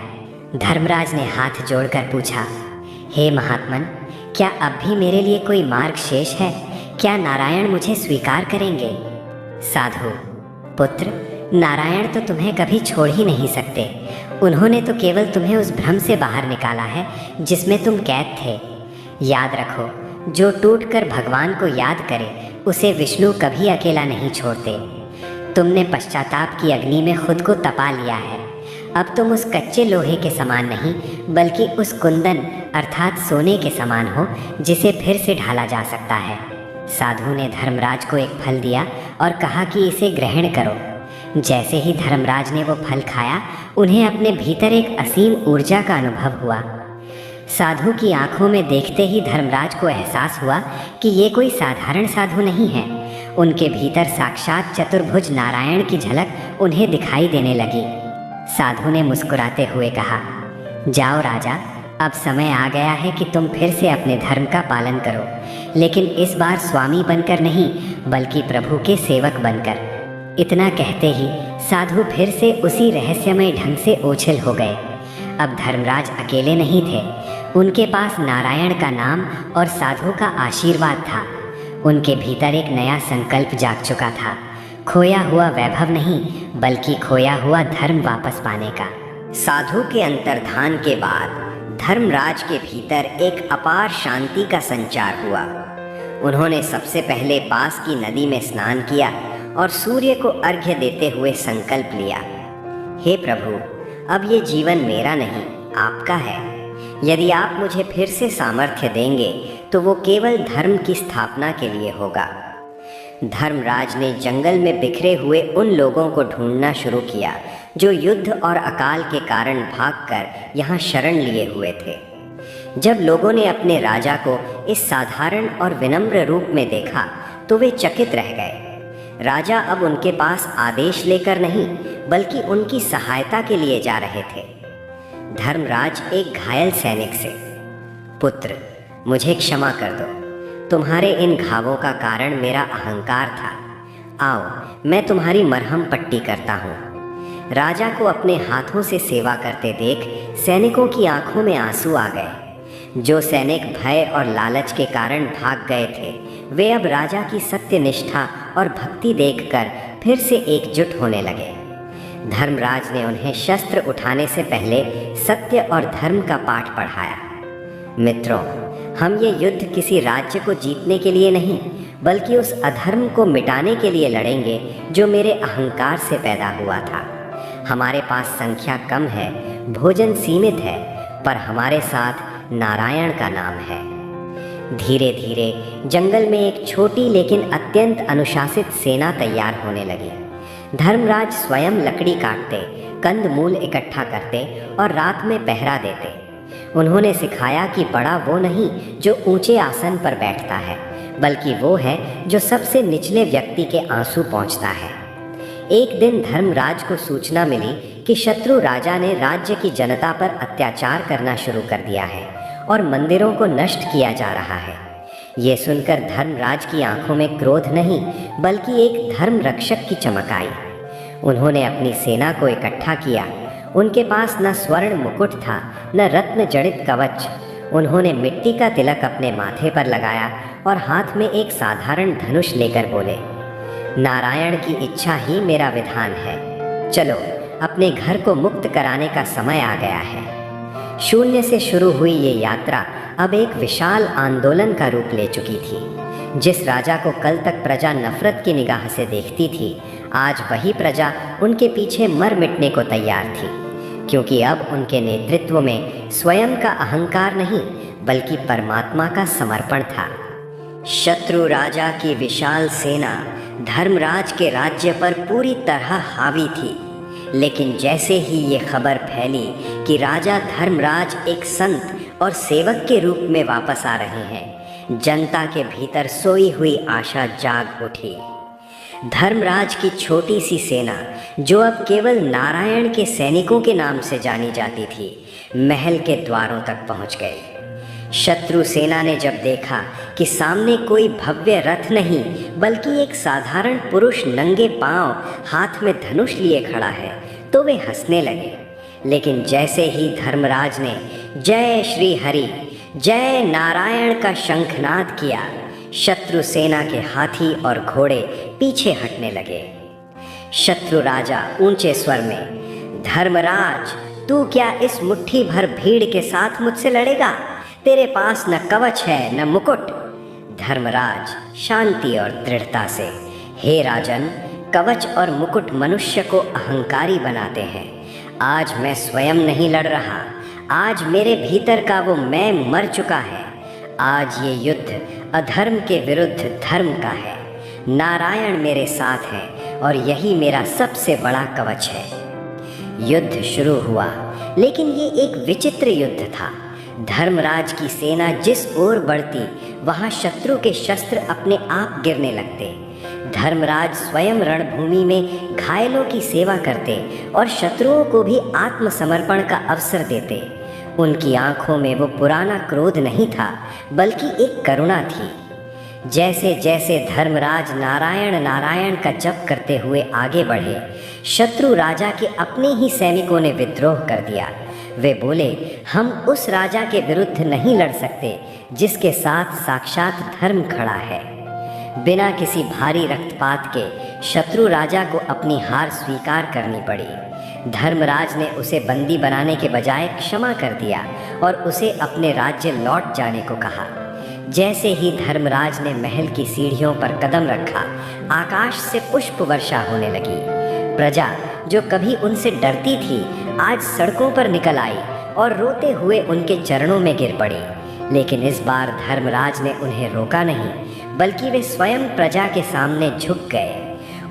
धर्मराज ने हाथ जोड़कर पूछा, हे महात्मन, क्या अब भी मेरे लिए कोई मार्ग शेष है? क्या नारायण मुझे स्वीकार करेंगे? साधु, पुत्र, नारायण तो तुम्हें कभी छोड़ ही नहीं सकते। उन्होंने तो केवल तुम्हें उस भ्रम से बाहर निकाला है जिसमें तुम कैद थे। याद रखो, जो टूटकर भगवान को याद करे उसे विष्णु कभी अकेला नहीं छोड़ते। तुमने पश्चाताप की अग्नि में खुद को तपा लिया है। अब तुम उस कच्चे लोहे के समान नहीं बल्कि उस कुंदन अर्थात सोने के समान हो जिसे फिर से ढाला जा सकता है। साधु ने धर्मराज को एक फल दिया और कहा कि इसे ग्रहण करो। जैसे ही धर्मराज ने वो फल खाया, उन्हें अपने भीतर एक असीम ऊर्जा का अनुभव हुआ। साधु की आंखों में देखते ही धर्मराज को एहसास हुआ कि ये कोई साधारण साधु नहीं है। उनके भीतर साक्षात चतुर्भुज नारायण की झलक उन्हें दिखाई देने लगी। साधु ने मुस्कुराते हुए कहा, जाओ राजा, अब समय आ गया है कि तुम फिर से अपने धर्म का पालन करो, लेकिन इस बार स्वामी बनकर नहीं बल्कि प्रभु के सेवक बनकर। इतना कहते ही साधु फिर से उसी रहस्यमय ढंग से ओझल हो गए। अब धर्मराज अकेले नहीं थे, उनके पास नारायण का नाम और साधु का आशीर्वाद था। उनके भीतर एक नया संकल्प जाग चुका था, खोया हुआ वैभव नहीं बल्कि खोया हुआ धर्म वापस पाने का। साधु के अंतर्धान के बाद धर्मराज के भीतर एक अपार शांति का संचार हुआ। उन्होंने सबसे पहले पास की नदी में स्नान किया और सूर्य को अर्घ्य देते हुए संकल्प लिया, हे प्रभु, अब ये जीवन मेरा नहीं आपका है। यदि आप मुझे फिर से सामर्थ्य देंगे तो वो केवल धर्म की स्थापना के लिए होगा। धर्मराज ने जंगल में बिखरे हुए उन लोगों को ढूंढना शुरू किया जो युद्ध और अकाल के कारण भागकर यहाँ शरण लिए हुए थे। जब लोगों ने अपने राजा को इस साधारण और विनम्र रूप में देखा तो वे चकित रह गए। राजा अब उनके पास आदेश लेकर नहीं बल्कि उनकी सहायता के लिए जा रहे थे। धर्मराज एक घायल सैनिक से, पुत्र, मुझे क्षमा कर दो। तुम्हारे इन घावों का कारण मेरा अहंकार था। आओ, मैं तुम्हारी मरहम पट्टी करता हूँ। राजा को अपने हाथों से सेवा करते देख सैनिकों की आंखों में आंसू आ गए। जो सैनिक भय और लालच के कारण भाग गए थे वे अब राजा की सत्य निष्ठा और भक्ति देखकर फिर से एकजुट होने लगे। धर्मराज ने उन्हें शस्त्र उठाने से पहले सत्य और धर्म का पाठ पढ़ाया। मित्रों, हम ये युद्ध किसी राज्य को जीतने के लिए नहीं बल्कि उस अधर्म को मिटाने के लिए लड़ेंगे जो मेरे अहंकार से पैदा हुआ था। हमारे पास संख्या कम है, भोजन सीमित है, पर हमारे साथ नारायण का नाम है। धीरे धीरे जंगल में एक छोटी लेकिन अत्यंत अनुशासित सेना तैयार होने लगी। धर्मराज स्वयं लकड़ी काटते, कंदमूल इकट्ठा करते और रात में पहरा देते। उन्होंने सिखाया कि बड़ा वो नहीं जो ऊंचे आसन पर बैठता है, बल्कि वो है जो सबसे निचले व्यक्ति के आंसू पहुंचता है। एक दिन धर्मराज को सूचना मिली कि शत्रु राजा ने राज्य की जनता पर अत्याचार करना शुरू कर दिया है और मंदिरों को नष्ट किया जा रहा है। ये सुनकर धर्मराज की आंखों में क्रोध नहीं बल्कि एक धर्म रक्षक की चमक आई। उन्होंने अपनी सेना को इकट्ठा किया। उनके पास न स्वर्ण मुकुट था न रत्न जड़ित कवच। उन्होंने मिट्टी का तिलक अपने माथे पर लगाया और हाथ में एक साधारण धनुष लेकर बोले, नारायण की इच्छा ही मेरा विधान है। चलो, अपने घर को मुक्त कराने का समय आ गया है। शून्य से शुरू हुई ये यात्रा अब एक विशाल आंदोलन का रूप ले चुकी थी। जिस राजा को कल तक प्रजा नफरत की निगाह से देखती थी, आज वही प्रजा उनके पीछे मर मिटने को तैयार थी, क्योंकि अब उनके नेतृत्व में स्वयं का अहंकार नहीं बल्कि परमात्मा का समर्पण था। शत्रु राजा की विशाल सेना धर्मराज के राज्य पर पूरी तरह हावी थी। लेकिन जैसे ही ये खबर फैली कि राजा धर्मराज एक संत और सेवक के रूप में वापस आ रहे हैं, जनता के भीतर सोई हुई आशा जाग उठी। धर्मराज की छोटी सी सेना, जो अब केवल नारायण के सैनिकों के नाम से जानी जाती थी, महल के द्वारों तक पहुंच गई। शत्रु सेना ने जब देखा कि सामने कोई भव्य रथ नहीं बल्कि एक साधारण पुरुष नंगे पांव हाथ में धनुष लिए खड़ा है, तो वे हंसने लगे। लेकिन जैसे ही धर्मराज ने जय श्री हरि, जय नारायण का शंखनाद किया, शत्रु सेना के हाथी और घोड़े पीछे हटने लगे। शत्रु राजा ऊंचे स्वर में, धर्मराज, तू क्या इस मुट्ठी भर भीड़ के साथ मुझसे लड़ेगा? तेरे पास न कवच है न मुकुट। धर्मराज शांति और दृढ़ता से, हे राजन, कवच और मुकुट मनुष्य को अहंकारी बनाते हैं। आज मैं स्वयं नहीं लड़ रहा, आज मेरे भीतर का वो मैं मर चुका है। आज ये युद्ध अधर्म के विरुद्ध धर्म का है। नारायण मेरे साथ हैं और यही मेरा सबसे बड़ा कवच है। युद्ध शुरू हुआ, लेकिन ये एक विचित्र युद्ध था। धर्मराज की सेना जिस ओर बढ़ती, वहाँ शत्रु के शस्त्र अपने आप गिरने लगते। धर्मराज स्वयं रणभूमि में घायलों की सेवा करते और शत्रुओं को भी आत्मसमर्पण का अवसर देते। उनकी आंखों में वो पुराना क्रोध नहीं था बल्कि एक करुणा थी। जैसे जैसे धर्मराज नारायण नारायण का जप करते हुए आगे बढ़े, शत्रु राजा के अपने ही सैनिकों ने विद्रोह कर दिया। वे बोले, हम उस राजा के विरुद्ध नहीं लड़ सकते जिसके साथ साक्षात धर्म खड़ा है। बिना किसी भारी रक्तपात के शत्रु राजा को अपनी हार स्वीकार करनी पड़ी। धर्मराज ने उसे बंदी बनाने के बजाय क्षमा कर दिया और उसे अपने राज्य लौट जाने को कहा। जैसे ही धर्मराज ने महल की सीढ़ियों पर कदम रखा, आकाश से पुष्प वर्षा होने लगी। प्रजा जो कभी उनसे डरती थी, आज सड़कों पर निकल आई और रोते हुए उनके चरणों में गिर पड़ी। लेकिन इस बार धर्मराज ने उन्हें रोका नहीं, बल्कि वे स्वयं प्रजा के सामने झुक गए।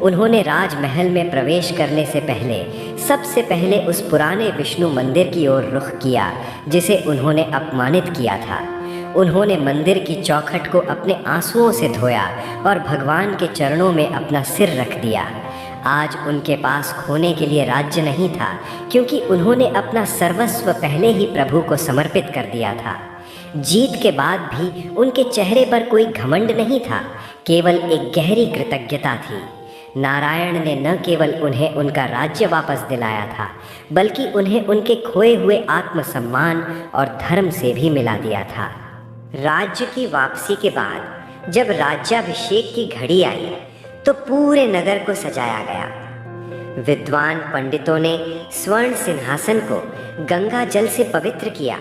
उन्होंने राजमहल में प्रवेश करने से पहले सबसे पहले उस पुराने विष्णु मंदिर की ओर रुख किया जिसे उन्होंने अपमानित किया था। उन्होंने मंदिर की चौखट को अपने आंसुओं से धोया और भगवान के चरणों में अपना सिर रख दिया। आज उनके पास खोने के लिए राज्य नहीं था, क्योंकि उन्होंने अपना सर्वस्व पहले ही प्रभु को समर्पित कर दिया था। जीत के बाद भी उनके चेहरे पर कोई घमंड नहीं था, केवल एक गहरी कृतज्ञता थी। नारायण ने न केवल उन्हें उनका राज्य वापस दिलाया था, बल्कि उन्हें उनके खोए हुए आत्मसम्मान और धर्म से भी मिला दिया था। राज्य की वापसी के बाद जब राज्याभिषेक की घड़ी आई, तो पूरे नगर को सजाया गया। विद्वान पंडितों ने स्वर्ण सिंहासन को गंगा जल से पवित्र किया।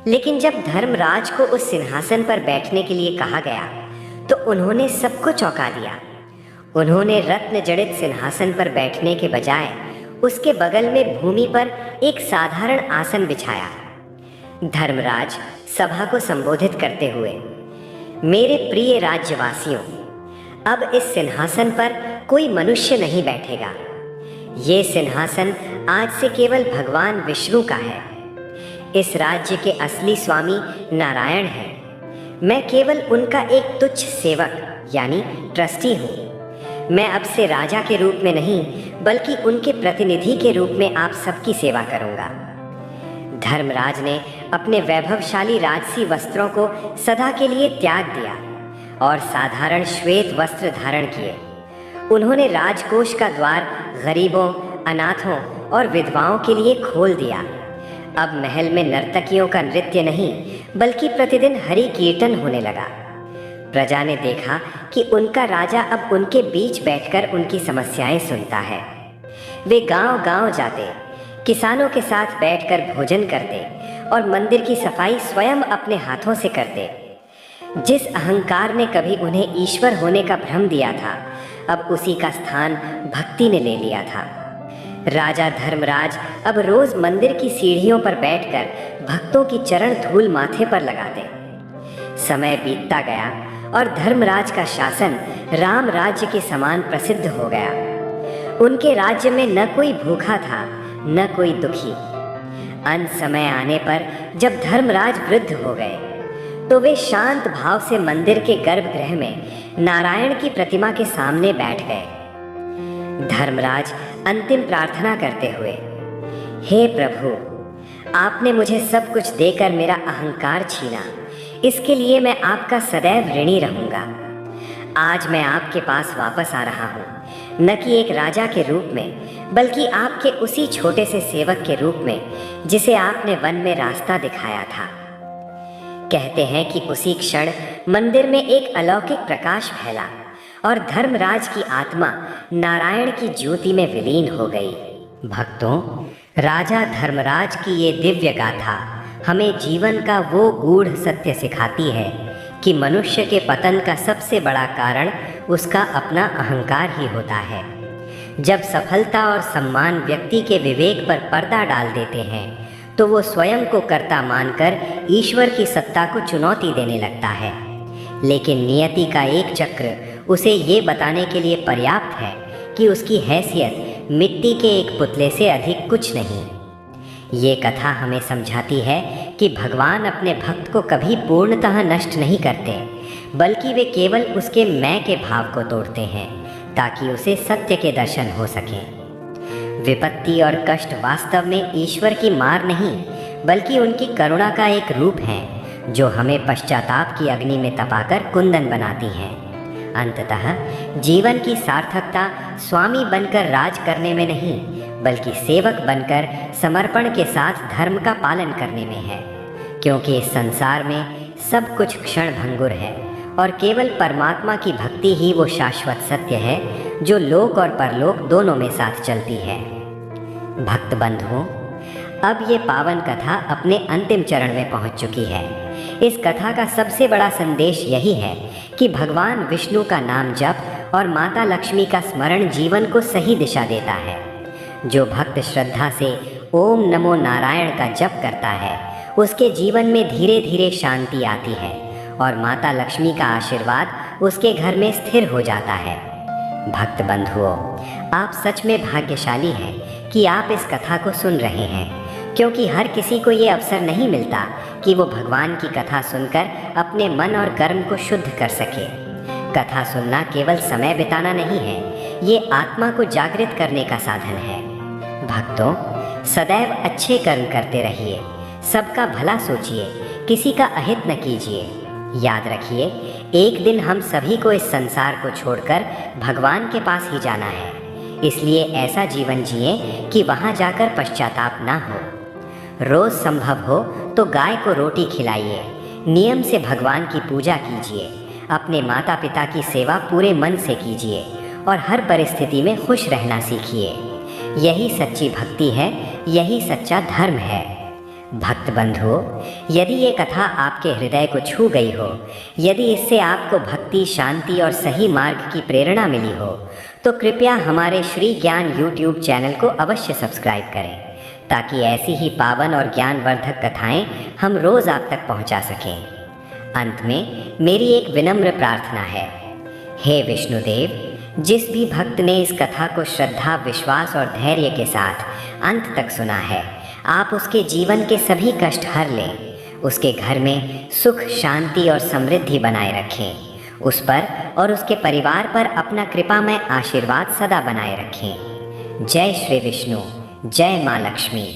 लेकिन जब धर्मराज को उस सिंहासन पर बैठने के लिए कहा गया, तो उन्होंने सबको चौंका दिया। उन्होंने रत्न जड़ित सिंहासन पर बैठने के बजाय उसके बगल में भूमि पर एक साधारण आसन बिछाया। धर्मराज सभा को संबोधित करते हुए, मेरे प्रिय राज्यवासियों, अब इस सिंहासन पर कोई मनुष्य नहीं बैठेगा। ये सिंहासन आज से केवल भगवान विष्णु का है। इस राज्य के असली स्वामी नारायण हैं। मैं केवल उनका एक तुच्छ सेवक यानी ट्रस्टी हूँ। मैं अब से राजा के रूप में नहीं बल्कि उनके प्रतिनिधि के रूप में आप सबकी सेवा करूँगा। धर्मराज ने अपने वैभवशाली राजसी वस्त्रों को सदा के लिए त्याग दिया और साधारण श्वेत वस्त्र धारण किए। उन्होंने राजकोष का द्वार गरीबों, अनाथों और विधवाओं के लिए खोल दिया। अब महल में नर्तकियों का नृत्य नहीं बल्कि प्रतिदिन हरि कीर्तन होने लगा। प्रजा ने देखा कि उनका राजा अब उनके बीच बैठकर उनकी समस्याएं सुनता है। वे गांव-गांव जाते, किसानों के साथ बैठकर भोजन करते और मंदिर की सफाई स्वयं अपने हाथों से करते। जिस अहंकार ने कभी उन्हें ईश्वर होने का भ्रम दिया था, अब उसी का स्थान भक्ति ने ले लिया था। राजा धर्मराज अब रोज मंदिर की सीढ़ियों पर बैठकर भक्तों की चरण धूल माथे पर लगाते। समय बीतता गया और धर्मराज का शासन राम राज्य के समान प्रसिद्ध हो गया। उनके राज्य में न कोई भूखा था न कोई दुखी। अंत समय आने पर जब धर्मराज वृद्ध हो गए तो वे शांत भाव से मंदिर के गर्भगृह में नारायण की प्रतिमा के सामने बैठ गए। धर्मराज अंतिम प्रार्थना करते हुए, हे प्रभु, आपने मुझे सब कुछ देकर मेरा अहंकार छीना, इसके लिए मैं आपका सदैव ऋणी रहूंगा। आज मैं आपके पास वापस आ रहा हूँ, न कि एक राजा के रूप में बल्कि आपके उसी छोटे से सेवक के रूप में जिसे आपने वन में रास्ता दिखाया था। कहते हैं कि उसी क्षण मंदिर में एक अलौकिक प्रकाश फैला और धर्मराज की आत्मा नारायण की ज्योति में विलीन हो गई। भक्तों, राजा धर्मराज की ये दिव्य गाथा हमें जीवन का वो गूढ़ सत्य सिखाती है कि मनुष्य के पतन का सबसे बड़ा कारण उसका अपना अहंकार ही होता है। जब सफलता और सम्मान व्यक्ति के विवेक पर पर्दा डाल देते हैं तो वो स्वयं को कर्ता मानकर ईश्वर की सत्ता को चुनौती देने लगता है। लेकिन नियति का एक चक्र उसे ये बताने के लिए पर्याप्त है कि उसकी हैसियत मिट्टी के एक पुतले से अधिक कुछ नहीं। ये कथा हमें समझाती है कि भगवान अपने भक्त को कभी पूर्णतः नष्ट नहीं करते, बल्कि वे केवल उसके मैं के भाव को तोड़ते हैं ताकि उसे सत्य के दर्शन हो सकें। विपत्ति और कष्ट वास्तव में ईश्वर की मार नहीं बल्कि उनकी करुणा का एक रूप है जो हमें पश्चाताप की अग्नि में तपाकर कुंदन बनाती हैं। अंततः जीवन की सार्थकता स्वामी बनकर राज करने में नहीं बल्कि सेवक बनकर समर्पण के साथ धर्म का पालन करने में है, क्योंकि इस संसार में सब कुछ क्षण भंगुर है और केवल परमात्मा की भक्ति ही वो शाश्वत सत्य है जो लोक और परलोक दोनों में साथ चलती है। भक्त बंधुओं, अब ये पावन कथा अपने अंतिम चरण में पहुंच चुकी है। इस कथा का सबसे बड़ा संदेश यही है कि भगवान विष्णु का नाम जप और माता लक्ष्मी का स्मरण जीवन को सही दिशा देता है। जो भक्त श्रद्धा से ओम नमो नारायण का जप करता है उसके जीवन में धीरे धीरे शांति आती है और माता लक्ष्मी का आशीर्वाद उसके घर में स्थिर हो जाता है। भक्त बंधुओं, आप सच में भाग्यशाली हैं कि आप इस कथा को सुन रहे हैं, क्योंकि हर किसी को ये अवसर नहीं मिलता कि वो भगवान की कथा सुनकर अपने मन और कर्म को शुद्ध कर सके। कथा सुनना केवल समय बिताना नहीं है, ये आत्मा को जागृत करने का साधन है। भक्तों, सदैव अच्छे कर्म करते रहिए, सबका भला सोचिए, किसी का अहित न कीजिए। याद रखिए, एक दिन हम सभी को इस संसार को छोड़कर भगवान के पास ही जाना है, इसलिए ऐसा जीवन जिए कि वहाँ जाकर पश्चाताप ना हो। रोज संभव हो तो गाय को रोटी खिलाइए, नियम से भगवान की पूजा कीजिए, अपने माता पिता की सेवा पूरे मन से कीजिए और हर परिस्थिति में खुश रहना सीखिए। यही सच्ची भक्ति है, यही सच्चा धर्म है। भक्त बंधुओं, यदि ये कथा आपके हृदय को छू गई हो, यदि इससे आपको भक्ति, शांति और सही मार्ग की प्रेरणा मिली हो, तो कृपया हमारे श्री ज्ञान YouTube चैनल को अवश्य सब्सक्राइब करें, ताकि ऐसी ही पावन और ज्ञानवर्धक कथाएं हम रोज़ आप तक पहुंचा सकें। अंत में मेरी एक विनम्र प्रार्थना है, हे विष्णुदेव, जिस भी भक्त ने इस कथा को श्रद्धा, विश्वास और धैर्य के साथ अंत तक सुना है, आप उसके जीवन के सभी कष्ट हर लें, उसके घर में सुख, शांति और समृद्धि बनाए रखें, उस पर और उसके परिवार पर अपना कृपामय आशीर्वाद सदा बनाए रखें। जय श्री विष्णु, जय माँ लक्ष्मी।